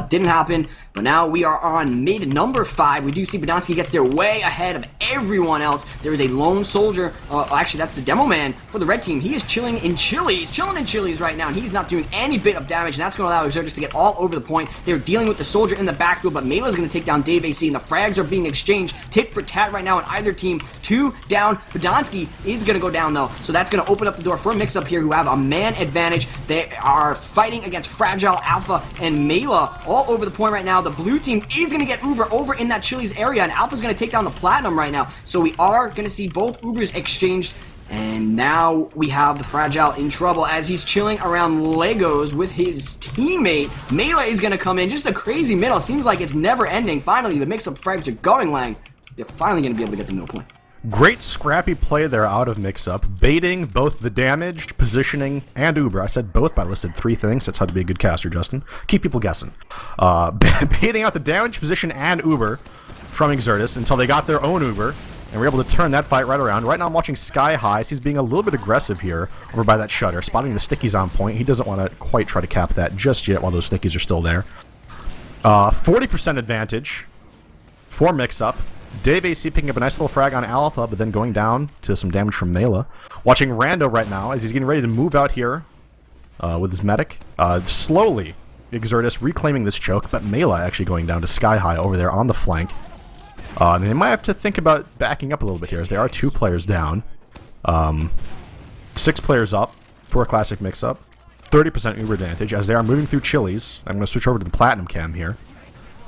didn't happen. But now we are on mid number 5. We do see Badonsky gets there way ahead of everyone else. There is a lone soldier. Actually, that's the demo man for the red team. He is chilling in Chili's right now, and he's not doing any bit of damage, and that's going to allow Exertus to get all over the point. They're dealing with the soldier in the backfield, but Mela's going to take down Dave AC, and the frags are being exchanged tit for tat right now on either team. 2 down. Badonsky is going to go down, though, so that's going to open up the door for Mixup here, who have a man advantage. They are fighting against Fragile, Alpha, and Mela all over the point right now. The blue team is going to get Uber over in that Chili's area, and Alpha's going to take down the Platinum right now, so we are going to see both Ubers exchanged. And now we have the Fragile in trouble as he's chilling around Legos with his teammate. Mela is going to come in. Just a crazy middle. Seems like it's never ending. Finally, the Mixup frags are going, Lang. They're finally going to be able to get the middle point. Great scrappy play there out of Mixup, baiting both the damaged, positioning, and Uber. I said both, but I listed 3 things. That's how to be a good caster, Justin. Keep people guessing. Baiting out the damaged, position, and Uber from Exertus until they got their own Uber, and we're able to turn that fight right around. Right now I'm watching Sky High. He's being a little bit aggressive here over by that shutter, spotting the stickies on point. He doesn't want to quite try to cap that just yet while those stickies are still there. 40% advantage for Mixup. Dave AC picking up a nice little frag on Alpha, but then going down to some damage from Mela. Watching Rando right now as he's getting ready to move out here with his medic. Slowly, Exertus reclaiming this choke, but Mela actually going down to Sky High over there on the flank. They might have to think about backing up a little bit here, as there are 2 players down. 6 players up for a Classic Mixup. 30% Uber advantage as they are moving through Chili's. I'm going to switch over to the Platinum cam here.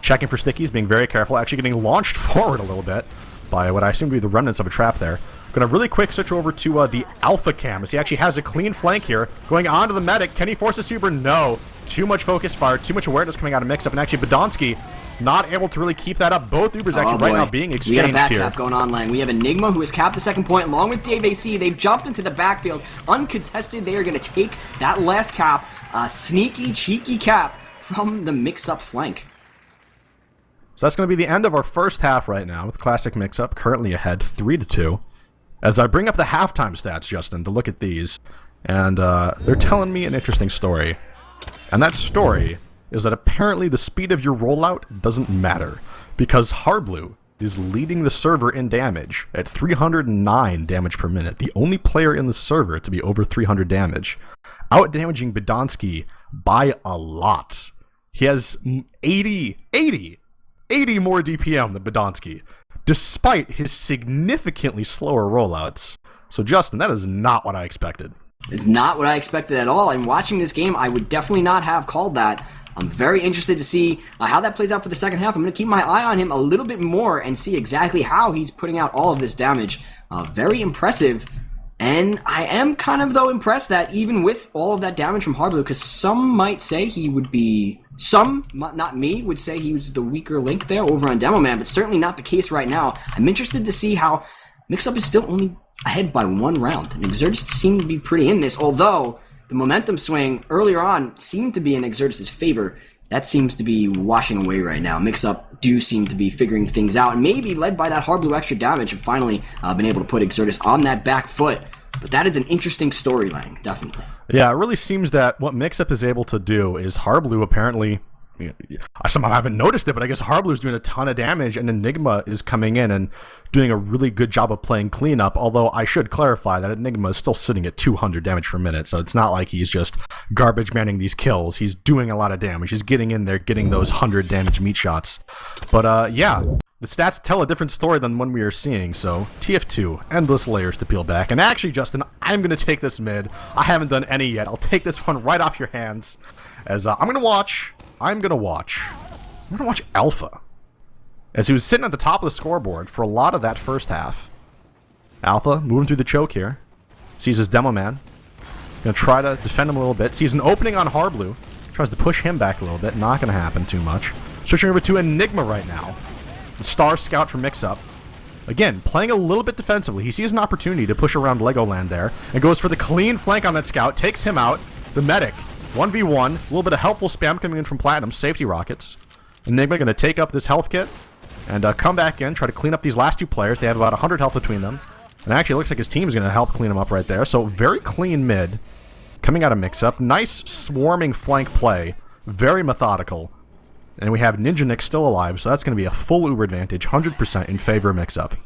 Checking for stickies, being very careful, actually getting launched forward a little bit by what I assume to be the remnants of a trap there. Going to really quick switch over to the Alpha cam, as he actually has a clean flank here. Going on to the medic. Can he force this Uber? No. Too much focus fire, too much awareness coming out of Mixup, and actually Badonsky not able to really keep that up. Both Ubers actually right now being exchanged here. We got a back cap going on, Lang. We have Enigma, who has capped the second point, along with Dave AC. They've jumped into the backfield. Uncontested, they are going to take that last cap. A sneaky, cheeky cap from the Mixup flank. So that's going to be the end of our first half right now, with Classic Mixup currently ahead 3-2. As I bring up the halftime stats, Justin, to look at these, and they're telling me an interesting story. And that story is that apparently the speed of your rollout doesn't matter, because Harblu is leading the server in damage at 309 damage per minute, the only player in the server to be over 300 damage, out-damaging Badonsky by a lot. He has 80 more DPM than Badonsky, despite his significantly slower rollouts. So Justin, that is not what I expected. It's not what I expected at all. And watching this game, I would definitely not have called that. I'm very interested to see how that plays out for the second half. I'm going to keep my eye on him a little bit more and see exactly how he's putting out all of this damage. Very impressive. And I am kind of, though, impressed that even with all of that damage from Harblu, because some might say he would be... Some, not me, would say he was the weaker link there over on Demo Man, but certainly not the case right now. I'm interested to see how Mixup is still only ahead by 1 round. And Exertus seemed to be pretty in this, although the momentum swing earlier on seemed to be in Exertus' favor. That seems to be washing away right now. Mixup do seem to be figuring things out, and maybe led by that Harblu extra damage have finally been able to put Exertus on that back foot. But that is an interesting storyline, definitely. Yeah, it really seems that what Mixup is able to do is Harblu apparently I somehow haven't noticed it, but I guess Harblu's doing a ton of damage, and Enigma is coming in and doing a really good job of playing cleanup, although I should clarify that Enigma is still sitting at 200 damage per minute, so it's not like he's just garbage manning these kills. He's doing a lot of damage. He's getting in there, getting those 100 damage meat shots. But yeah, the stats tell a different story than one we are seeing, so TF2, endless layers to peel back. And actually, Justin, I'm going to take this mid. I haven't done any yet. I'll take this one right off your hands, as I'm going to watch Alpha, as he was sitting at the top of the scoreboard for a lot of that first half. Alpha moving through the choke here, sees his demo man, gonna try to defend him a little bit, sees an opening on Harblu, tries to push him back a little bit, not gonna happen too much. Switching over to Enigma right now, the star scout for Mixup. Again, playing a little bit defensively. He sees an opportunity to push around Legoland there, and goes for the clean flank on that scout, takes him out. The medic, 1v1, a little bit of helpful spam coming in from Platinum, safety rockets. Enigma going to take up this health kit and come back in, try to clean up these last two players. They have about 100 health between them. And actually, it looks like his team is going to help clean them up right there. So, very clean mid coming out of Mixup. Nice swarming flank play. Very methodical. And we have Ninja Nick still alive, so that's going to be a full Uber advantage, 100% in favor of Mixup.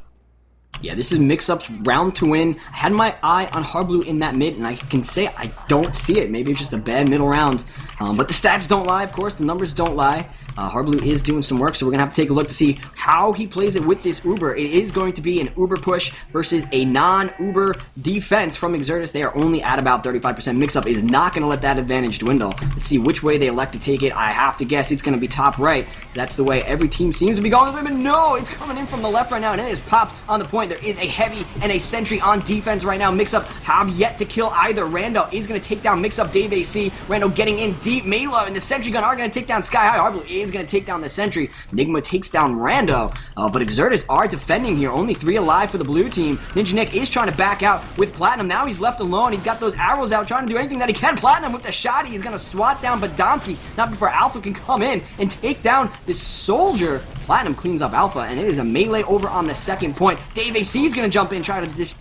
Yeah, this is Mixup's round to win. I had my eye on Harblu in that mid, and I can say I don't see it. Maybe it's just a bad middle round. But the stats don't lie, of course. The numbers don't lie. Harblu is doing some work, so we're going to have to take a look to see how he plays it with this Uber. It is going to be an Uber push versus a non-Uber defense from Exertus. They are only at about 35%. Mixup is not going to let that advantage dwindle. Let's see which way they elect to take it. I have to guess it's going to be top right. That's the way every team seems to be going. But no, it's coming in from the left right now, and it is popped on the point. There is a heavy and a sentry on defense right now. Mixup have yet to kill either. Rando is going to take down Mixup, Dave AC. Rando getting in deep. Mela and the sentry gun are going to take down Sky High. Harblu is going to take down the sentry. Enigma takes down Rando. But Exertus are defending here. Only 3 alive for the blue team. Ninja Nick is trying to back out with Platinum. Now he's left alone. He's got those arrows out trying to do anything that he can. Platinum with the shot. He's going to swat down Badonsky. Not before Alpha can come in and take down this soldier. Platinum cleans up Alpha, and it is a melee over on the second point. Dave AC is going to jump in, try to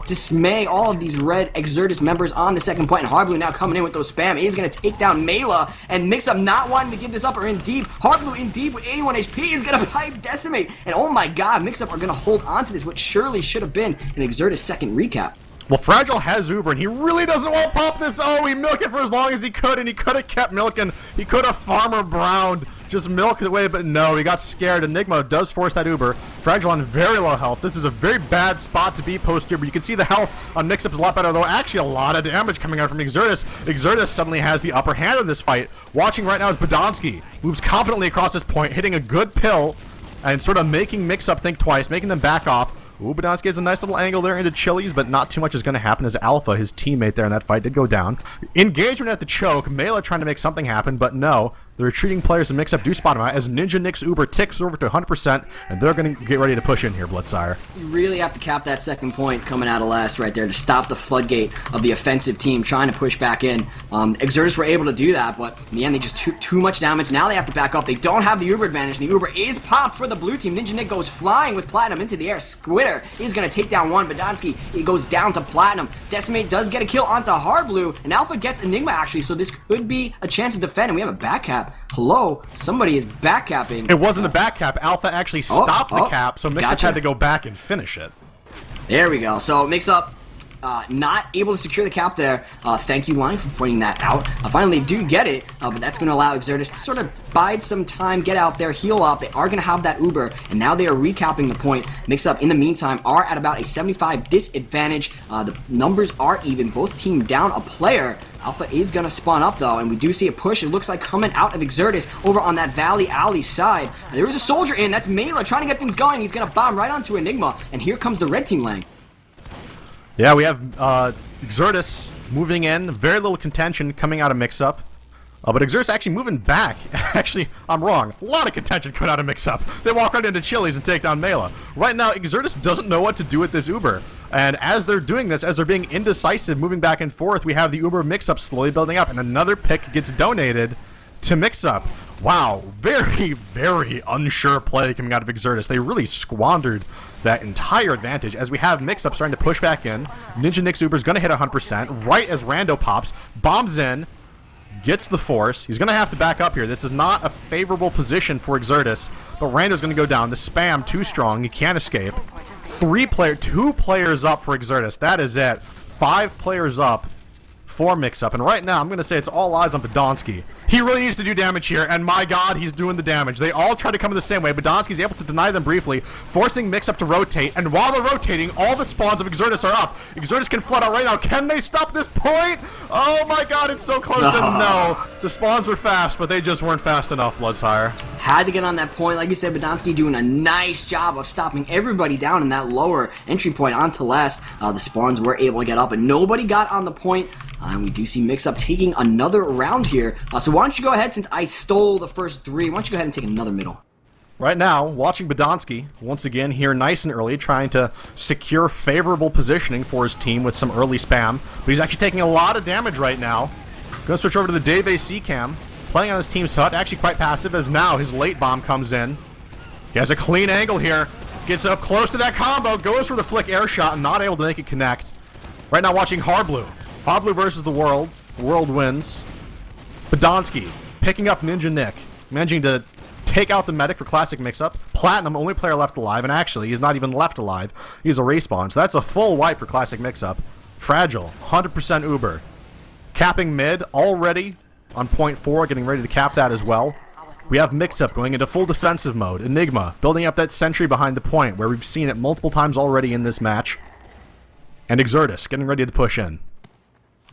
dismay all of these red Exertus members on the second point. And Harblu now coming in with those spam. He's going to take down Mela, and Mixup not wanting to give this up or in deep. Harblu in deep with 81 HP is going to pipe decimate. And oh my god, Mixup are going to hold on to this, what surely should have been an Exertus second recap. Well, Fragile has Uber, and he really doesn't want to pop this. Oh, he milked it for as long as he could, and he could have kept milking. He could have Farmer Browned, just milk it away, but no, he got scared. Enigma does force that Uber. Fragile on very low health. This is a very bad spot to be post-Uber. You can see the health on Mixup's a lot better, though. Actually, a lot of damage coming out from Exertus. Exertus suddenly has the upper hand in this fight. Watching right now is Badonsky. Moves confidently across this point, hitting a good pill, and sort of making Mixup think twice, making them back off. Ooh, Badonsky has a nice little angle there into Chili's, but not too much is going to happen as Alpha, his teammate there in that fight, did go down. Engagement at the choke. Mela trying to make something happen, but no. The retreating players in Mixup do spot him out as Ninja Nick's Uber ticks over to 100%, and they're going to get ready to push in here, BloodSire. You really have to cap that second point coming out of last right there to stop the floodgate of the offensive team trying to push back in. Exertus were able to do that, but in the end they just took too much damage. Now they have to back up. They don't have the Uber advantage. The Uber is popped for the blue team. Ninja Nick goes flying with Platinum into the air. Squitter is going to take down one. Badonsky, it goes down to Platinum. Decimate does get a kill onto Harblu, and Alpha gets Enigma actually, so this could be a chance to defend, and we have a back cap. Hello? Somebody is back capping. It wasn't a back cap. Alpha actually stopped the cap, so Mixup had to go back and finish it. There we go. So Mixup not able to secure the cap there. Thank you, Lange, for pointing that out. Finally, they do get it, but that's going to allow Exertus to sort of bide some time, get out there, heal up. They are going to have that Uber, and now they are recapping the point. Mixup, in the meantime, are at about a 75 disadvantage. The numbers are even. Both team down a player. Alpha is going to spawn up, though, and we do see a push. It looks like coming out of Exertus over on that Valley Alley side. And there is a soldier in. That's Mela trying to get things going. He's going to bomb right onto Enigma, and here comes the red team, Lange. Yeah, we have Exertus moving in. Very little contention coming out of Mixup. But Exertus actually moving back. Actually, I'm wrong. A lot of contention coming out of Mixup. They walk right into Chili's and take down Mela. Right now, Exertus doesn't know what to do with this Uber. And as they're doing this, as they're being indecisive, moving back and forth, we have the Uber Mixup slowly building up. And another pick gets donated to Mixup. Wow, very, very unsure play coming out of Exertus. They really squandered that entire advantage as we have Mixup starting to push back in. Ninja Nick's Uber's going to hit 100% right as Rando pops, bombs in, gets the force. He's going to have to back up here. This is not a favorable position for Exertus, but Rando's going to go down. The spam too strong. He can't escape. 2 players up for Exertus. That is it. 5 players up for Mixup. And right now, I'm going to say it's all eyes on Podolsky. He really needs to do damage here, and my god, he's doing the damage. They all try to come in the same way. Podolsky's able to deny them briefly, forcing Mixup to rotate, and while they're rotating, all the spawns of Exertus are up. Exertus can flood out right now. Can they stop this point? Oh my god, it's so close, and no. The spawns were fast, but they just weren't fast enough, BloodSire. Had to get on that point. Like you said, Podolsky doing a nice job of stopping everybody down in that lower entry point onto last. The spawns were able to get up, but nobody got on the point. And we do see Mixup taking another round here. So why don't you go ahead, since I stole the first 3, why don't you go ahead and take another middle? Right now, watching Podolsky, once again, here nice and early, trying to secure favorable positioning for his team with some early spam. But he's actually taking a lot of damage right now. Going to switch over to the Dave AC cam. Playing on his team's hut, actually quite passive, as now his late bomb comes in. He has a clean angle here. Gets up close to that combo, goes for the flick air shot, and not able to make it connect. Right now watching Harblue. Harblue versus the World. The World wins. Podolsky picking up Ninja Nick. Managing to take out the medic for classic Mixup. Platinum, only player left alive, and actually, he's not even left alive. He's a respawn, so that's a full wipe for classic Mixup. Fragile, 100% Uber. Capping mid, already on point 4, getting ready to cap that as well. We have Mixup going into full defensive mode. Enigma building up that sentry behind the point, where we've seen it multiple times already in this match. And Exertus getting ready to push in.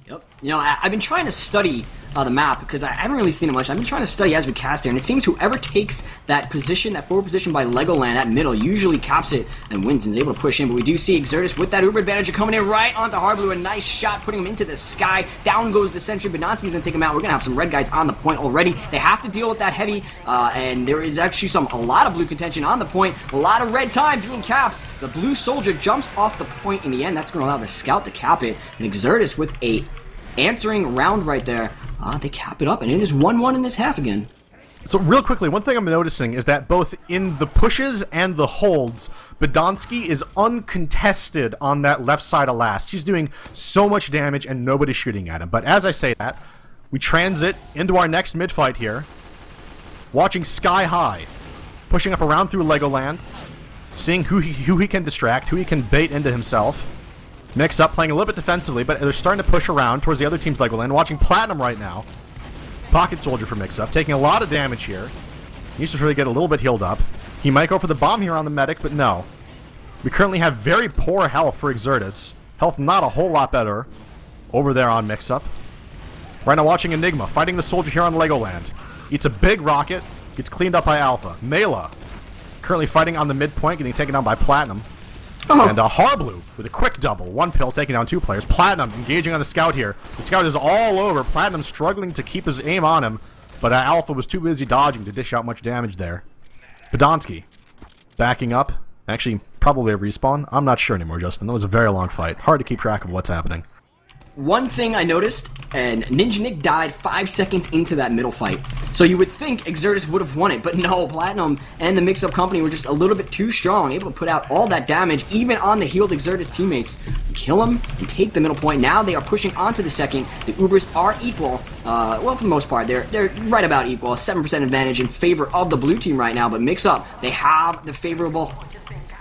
Yep. You know, I've been trying to study the map because I haven't really seen it much. I've been trying to study as we cast here, and it seems whoever takes that position, that forward position by Legoland at middle, usually caps it and wins and is able to push in. But we do see Exertus with that Uber advantage coming in right onto Harblue. A nice shot, putting him into the sky. Down goes the sentry. Podolsky's going to take him out. We're going to have some red guys on the point already. They have to deal with that heavy, and there is actually a lot of blue contention on the point. A lot of red time being capped. The blue soldier jumps off the point in the end. That's going to allow the scout to cap it. And Exertus with a answering round right there. They cap it up, and it is 1-1 in this half again. So real quickly, one thing I'm noticing is that both in the pushes and the holds, Podolsky is uncontested on that left side of last. He's doing so much damage and nobody's shooting at him. But as I say that, we transit into our next mid-fight here. Watching Sky High, pushing up around through Legoland, seeing who he can distract, who he can bait into himself. Mixup playing a little bit defensively, but they're starting to push around towards the other team's Legoland. Watching Platinum right now. Pocket Soldier for Mixup, taking a lot of damage here. Needs to try to get a little bit healed up. He might go for the bomb here on the medic, but no. We currently have very poor health for Exertus. Health not a whole lot better over there on Mixup. Right now watching Enigma, fighting the soldier here on Legoland. Eats a big rocket, gets cleaned up by Alpha. Mela, currently fighting on the midpoint, getting taken down by Platinum. And Harblue with a quick double. 1 pill taking down 2 players. Platinum engaging on the scout here. The scout is all over. Platinum struggling to keep his aim on him, but Alpha was too busy dodging to dish out much damage there. Podolsky backing up. Actually, probably a respawn. I'm not sure anymore, Justin. That was a very long fight. Hard to keep track of what's happening. One thing I noticed, and Ninja Nick died 5 seconds into that middle fight. So you would think Exertus would have won it, but no, Platinum and the Mixup company were just a little bit too strong, able to put out all that damage, even on the healed Exertus teammates. Kill him and take the middle point. Now they are pushing onto the second. The Ubers are equal. Well, for the most part, they're right about equal. A 7% advantage in favor of the blue team right now, but Mixup, they have the favorable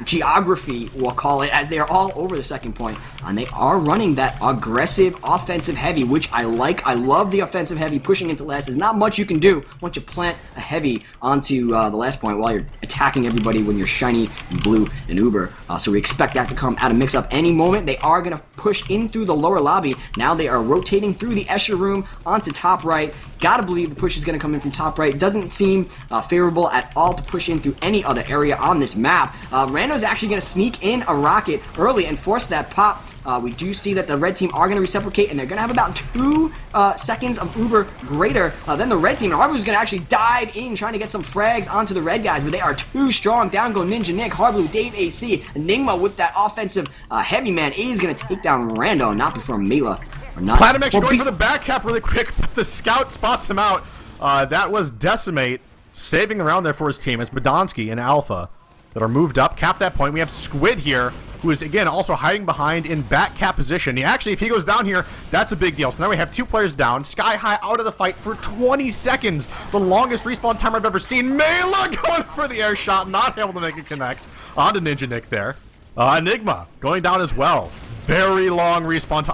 geography, we'll call it, as they are all over the second point, and they are running that aggressive offensive heavy, which I like. I love the offensive heavy pushing into last. There's not much you can do once you plant a heavy onto the last point while you're attacking everybody when you're shiny and blue and Uber. So we expect that to come out of Mixup any moment. They are going to push in through the lower lobby. Now they are rotating through the ESEA room onto top right. Gotta believe the push is going to come in from top right. Doesn't seem favorable at all to push in through any other area on this map. Rando's actually going to sneak in a rocket early and force that pop. We do see that the red team are going to reciprocate, and they're going to have about 2 seconds of Uber greater than the red team. And Harblue's going to actually dive in, trying to get some frags onto the red guys, but they are too strong. Down go Ninja Nick, Harblue, Dave AC, Enigma with that offensive heavy man is going to take down Rando, not before Mela. Platinum actually going for the back cap really quick, but the scout spots him out. That was Decimate saving the round there for his team. It's Podolsky and Alpha that are moved up. Cap that point. We have Squid here who is, again, also hiding behind in back cap position. If he goes down here, that's a big deal. So now we have 2 players down. Sky High out of the fight for 20 seconds. The longest respawn time I've ever seen. Mela going for the air shot, not able to make it connect onto Ninja Nick there. Enigma going down as well. Very long respawn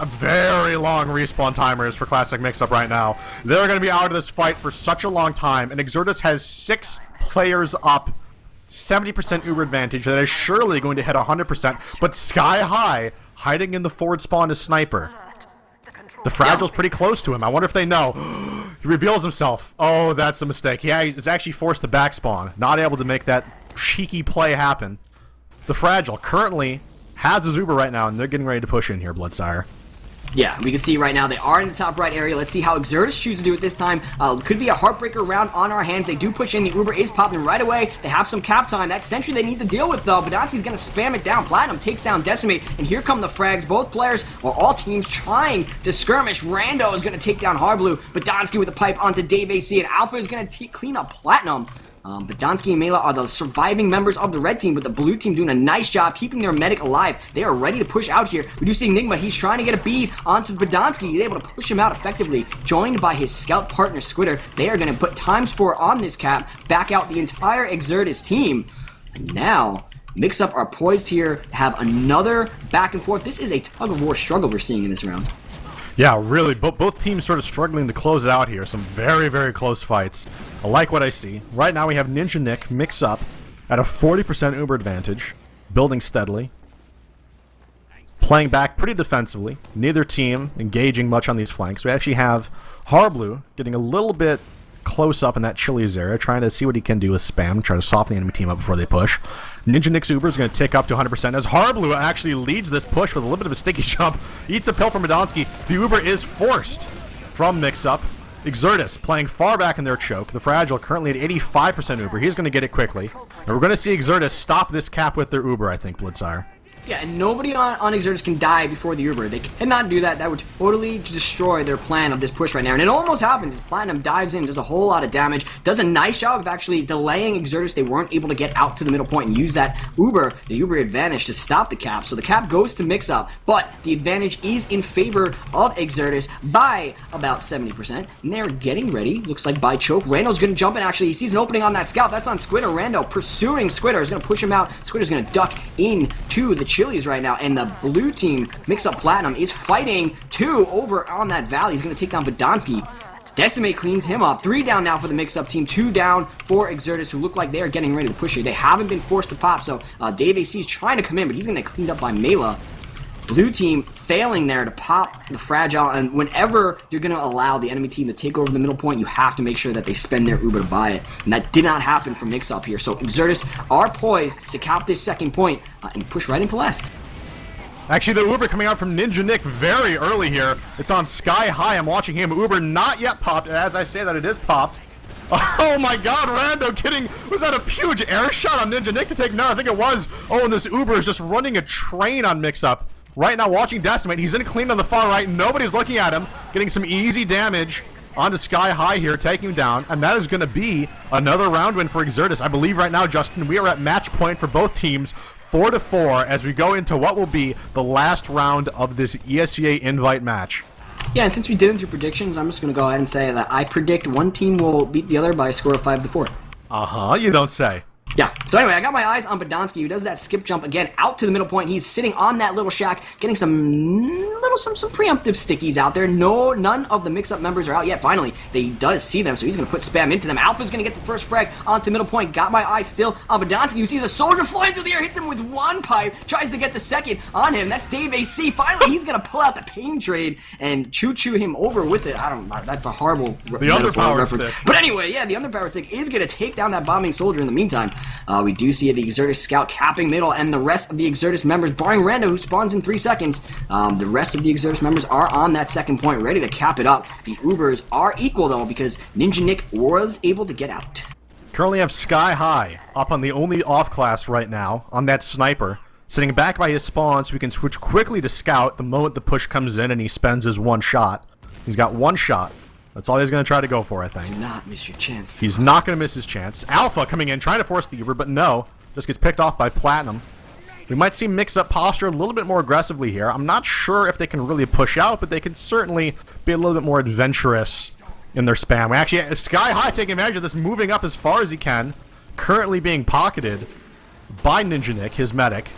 timers for Classic Mixup right now. They're going to be out of this fight for such a long time, and Exertus has 6 players up, 70% Uber advantage. That is surely going to hit 100%, but Sky High hiding in the forward spawn is Sniper. The Fragile's pretty close to him. I wonder if they know. He reveals himself. Oh, that's a mistake. Yeah, he's actually forced to back spawn, not able to make that cheeky play happen. The Fragile currently has his Uber right now, and they're getting ready to push in here, BloodSire. Yeah, we can see right now they are in the top right area. Let's see how Exertus chooses to do it this time. Could be a heartbreaker round on our hands. They do push in. The Uber is popping right away. They have some cap time. That sentry they need to deal with, though. Badonsky's going to spam it down. Platinum takes down Decimate, and here come the frags. Both players, or all teams, trying to skirmish. Rando is going to take down Hardblue. Badonsky with the pipe onto Dave AC, and Alpha is going to clean up Platinum. Badonsky and Mela are the surviving members of the red team, but the blue team doing a nice job keeping their medic alive. They are ready to push out here. We do see Enigma. He's trying to get a bead onto Badonsky. He's able to push him out effectively, joined by his scout partner Squitter. They are going to put ×4 on this cap, back out the entire Exertus team. And now, Mixup are poised here to have another back and forth. This is a tug-of-war struggle we're seeing in this round. Yeah, really, both teams sort of struggling to close it out here. Some very, very close fights. I like what I see. Right now we have Ninja Nick Mixup at a 40% Uber advantage, building steadily, playing back pretty defensively. Neither team engaging much on these flanks. We actually have Hardblue getting a little bit close up in that Chili's area, trying to see what he can do with spam, try to soften the enemy team up before they push. Ninja Nick's Uber is going to tick up to 100% as Hardblue actually leads this push with a little bit of a sticky jump. Eats a pill from Badonsky. The Uber is forced from Mixup. Exertus playing far back in their choke. The Fragile currently at 85% Uber. He's going to get it quickly. And we're going to see Exertus stop this cap with their Uber, I think, BloodSire. Yeah, and nobody on Exertus can die before the Uber. They cannot do that. That would totally destroy their plan of this push right now. And it almost happens. Platinum dives in, does a whole lot of damage, does a nice job of actually delaying Exertus. They weren't able to get out to the middle point and use that Uber, the Uber advantage, to stop the cap. So the cap goes to Mixup, but the advantage is in favor of Exertus by about 70%. And they're getting ready, looks like by choke. Randall's going to jump in, actually. He sees an opening on that scout. That's on Squitter. Randall pursuing Squitter is going to push him out. Squitter's going to duck into the Chili's right now, and the blue team, Mixup Platinum, is fighting 2 over on that valley. He's going to take down Badonsky. Decimate cleans him up. 3 down now for the Mixup team, 2 down for Exertus, who look like they are getting ready to push here. They haven't been forced to pop, so Dave AC is trying to come in, but he's going to get cleaned up by Mela. Blue team failing there to pop the Fragile, and whenever you're going to allow the enemy team to take over the middle point, you have to make sure that they spend their Uber to buy it, and that did not happen for Mixup here. So Exertus are poised to cap this second point and push right into last. Actually, the Uber coming out from Ninja Nick very early here. It's on Sky High. I'm watching him. Uber not yet popped. As I say that, it is popped. Oh my god, Rando kidding. Was that a huge air shot on Ninja Nick to take? No, I think it was. Oh, and this Uber is just running a train on Mixup. Right now, watching Decimate. He's in clean on the far right. Nobody's looking at him. Getting some easy damage onto Sky High here, taking him down. And that is going to be another round win for Exertus. I believe right now, Justin, we are at match point for both teams. 4-4 as we go into what will be the last round of this ESEA invite match. Yeah, and since we didn't do predictions, I'm just going to go ahead and say that I predict one team will beat the other by a score of 5-4. You don't say. Yeah, so anyway, I got my eyes on Badonsky, who does that skip jump again out to the middle point. He's sitting on that little shack, getting some preemptive stickies out there. None of the Mixup members are out yet. Finally, he does see them, so he's going to put spam into them. Alpha's going to get the first frag onto middle point. Got my eye still on Badonsky, who sees a soldier flying through the air, hits him with one pipe, tries to get the second on him. That's Dave AC. Finally, he's going to pull out the pain trade and choo-choo him over with it. I don't know, that's a horrible underpowered stick. But anyway, yeah, the underpowered stick is going to take down that bombing soldier in the meantime. We do see the Exertus scout capping middle, and the rest of the Exertus members, barring Rando, who spawns in 3 seconds, the rest of the Exertus members are on that second point, ready to cap it up. The Ubers are equal, though, because Ninja Nick was able to get out. Currently have Sky High up on the only off class right now, on that sniper, sitting back by his spawn, so we can switch quickly to scout the moment the push comes in and he spends his one shot. He's got one shot. That's all he's going to try to go for, I think. Do not miss your chance. He's not going to miss his chance. Alpha coming in, trying to force the Uber, but no. Just gets picked off by Platinum. We might see Mixup posture a little bit more aggressively here. I'm not sure if they can really push out, but they can certainly be a little bit more adventurous in their spam. We actually, Sky High taking advantage of this, moving up as far as he can. Currently being pocketed by Ninja Nick, his medic.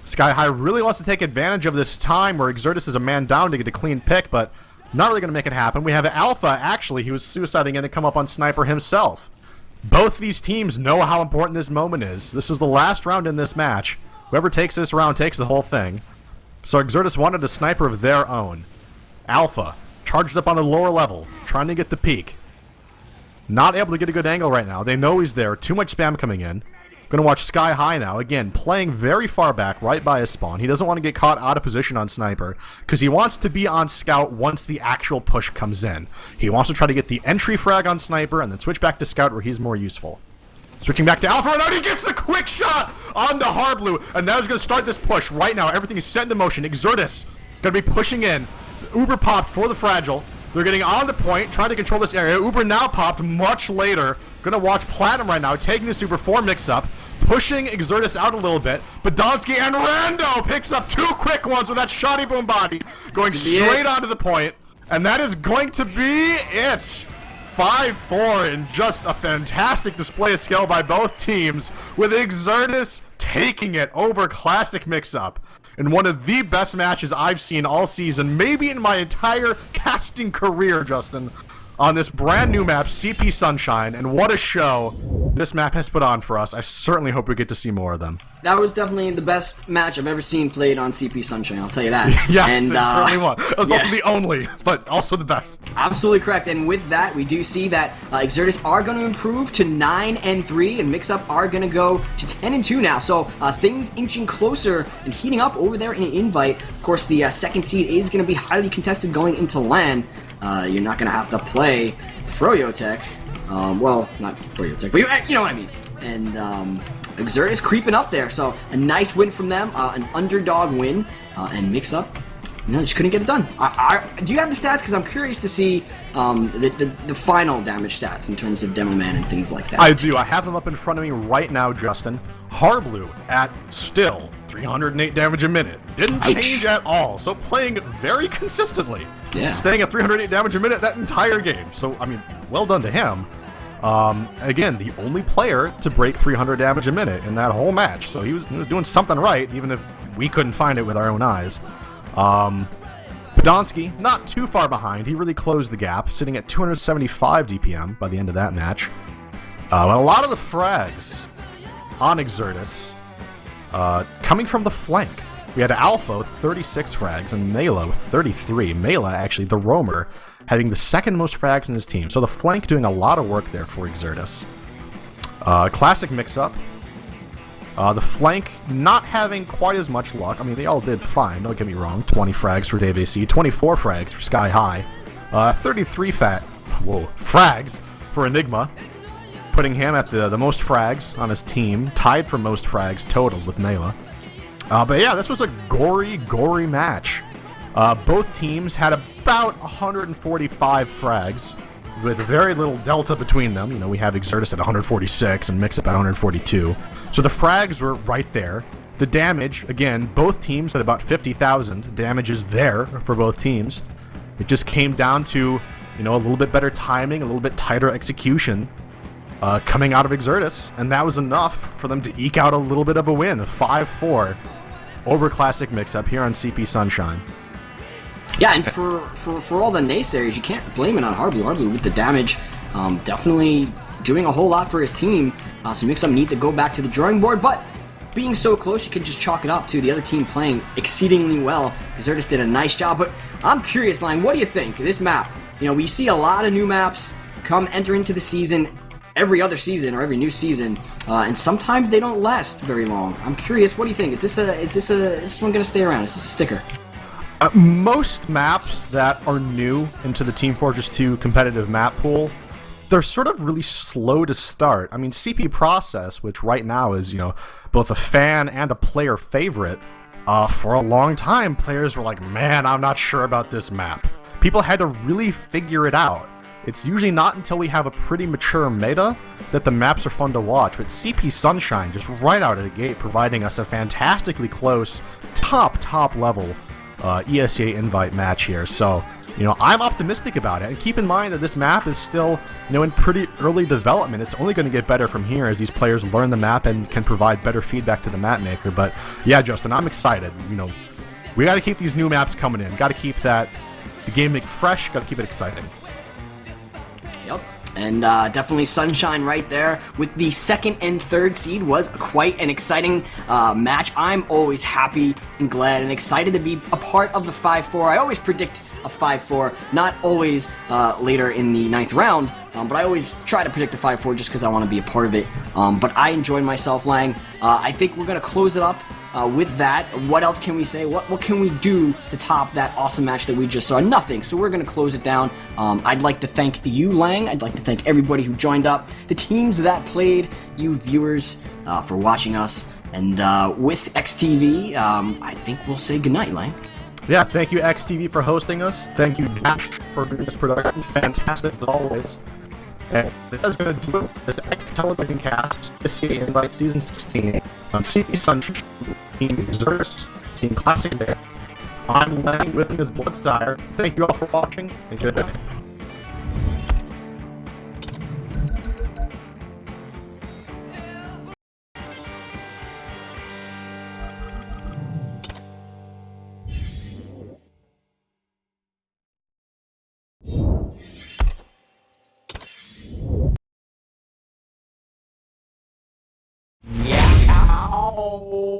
Sky High really wants to take advantage of this time where Exertus is a man down to get a clean pick, but not really going to make it happen. We have Alpha, actually, he was suiciding in to come up on Sniper himself. Both these teams know how important this moment is. This is the last round in this match. Whoever takes this round takes the whole thing. So Exertus wanted a sniper of their own. Alpha, charged up on a lower level, trying to get the peek. Not able to get a good angle right now. They know he's there. Too much spam coming in. Going to watch Sky High now. Again, playing very far back, right by his spawn. He doesn't want to get caught out of position on Sniper, because he wants to be on Scout once the actual push comes in. He wants to try to get the entry frag on Sniper, and then switch back to Scout where he's more useful. Switching back to Alpha, and out he gets the quick shot on the Harblue, and now he's going to start this push. Right now, everything is set into motion. Exertus going to be pushing in. Uber popped for the Fragile. They're getting on the point, trying to control this area. Uber now popped much later. Gonna watch Platinum right now, taking the Super 4 Mix-Up, pushing Exertus out a little bit. Badonsky and Rando picks up 2 quick ones with that shoddy boom body, going straight onto the point, and that is going to be it. 5-4 in just a fantastic display of skill by both teams, with Exertus taking it over Classic Mix-Up. In one of the best matches I've seen all season, maybe in my entire casting career, Justin, on this brand new map, CP Sunshine, and what a show this map has put on for us. I certainly hope we get to see more of them. That was definitely the best match I've ever seen played on CP Sunshine, I'll tell you that. Yes, and, it certainly was. It was also the only, but also the best. Absolutely correct, and with that, we do see that Exertus are going to improve to 9-3, and Mix-Up are going to go to 10-2 now, so things inching closer and heating up over there in Invite. Of course, the second seed is going to be highly contested going into LAN. You're not going to have to play Froyotech. Well, not Froyotech, but you know what I mean. And Exertus creeping up there, so a nice win from them, an underdog win, and Mix-Up, just couldn't get it done. Do you have the stats? Because I'm curious to see the final damage stats in terms of Demo Man and things like that. I do. I have them up in front of me right now, Justin. Harblue at still 308 damage a minute. Didn't change at all, so playing very consistently. Yeah. Staying at 308 damage a minute that entire game. So, I mean, well done to him. Again, the only player to break 300 damage a minute in that whole match. So he was doing something right, even if we couldn't find it with our own eyes. Podonsky, not too far behind. He really closed the gap, sitting at 275 DPM by the end of that match. But a lot of the frags on Exertus coming from the flank. We had Alpha with 36 frags and Mela with 33. Mela, actually, the roamer, having the second most frags in his team. So the flank doing a lot of work there for Exertus. Classic Mix-Up. The flank not having quite as much luck. I mean, they all did fine, don't get me wrong. 20 frags for Dave AC, 24 frags for Sky High, 33 frags for Enigma, putting him at the most frags on his team, tied for most frags total with Mela. But yeah, this was a gory match. Both teams had about 145 frags, with very little delta between them. You know, we have Exertus at 146 and Mix-Up at 142. So the frags were right there. The damage, again, both teams at about 50,000. Damage is there for both teams. It just came down to, a little bit better timing, a little bit tighter execution coming out of Exertus, and that was enough for them to eke out a little bit of a win, 5-4 over Classic Mix-Up here on CP Sunshine. Yeah, and for all the naysayers, you can't blame it on Harblue. Harblue with the damage, definitely doing a whole lot for his team. So Mix-Up need to go back to the drawing board, but being so close, you can just chalk it up to the other team playing exceedingly well. Exertus did a nice job, but I'm curious, Lange, what do you think? This map, we see a lot of new maps enter into the season every other season or every new season, and sometimes they don't last very long. I'm curious, what do you think? Is this one gonna stay around? Is this a sticker? Most maps that are new into the Team Fortress 2 competitive map pool, they're sort of really slow to start. I mean, CP Process, which right now is, both a fan and a player favorite, for a long time, players were like, man, I'm not sure about this map. People had to really figure it out. It's usually not until we have a pretty mature meta that the maps are fun to watch, but CP Sunshine just right out of the gate providing us a fantastically close, top level ESEA invite match here. So, I'm optimistic about it. And keep in mind that this map is still, in pretty early development. It's only going to get better from here as these players learn the map and can provide better feedback to the map maker. But yeah, Justin, I'm excited. We got to keep these new maps coming in. Got to keep the game fresh. Got to keep it exciting. Yep. And definitely Sunshine right there with the 2nd and 3rd seed was quite an exciting match. I'm always happy and glad and excited to be a part of the 5-4. I always predict a 5-4, not always later in the 9th round, but I always try to predict a 5-4 just because I want to be a part of it. But I enjoyed myself, Lang. I think we're going to close it up with that. What else can we say? What can we do to top that awesome match that we just saw? Nothing. So we're going to close it down. I'd like to thank you, Lang. I'd like to thank everybody who joined up, the teams that played, you viewers for watching us. And with eXtv, I think we'll say goodnight, Lang. Yeah, thank you, eXtv, for hosting us. Thank you, Dash, for doing this production. Fantastic as always. And that's going to do it. This X television cast, ESEA Invite Season 16 on CP Sunshine, Team Exertus, Team Classic Day. I'm Lange, with me is BloodSire. Thank you all for watching, and good night. Yeah.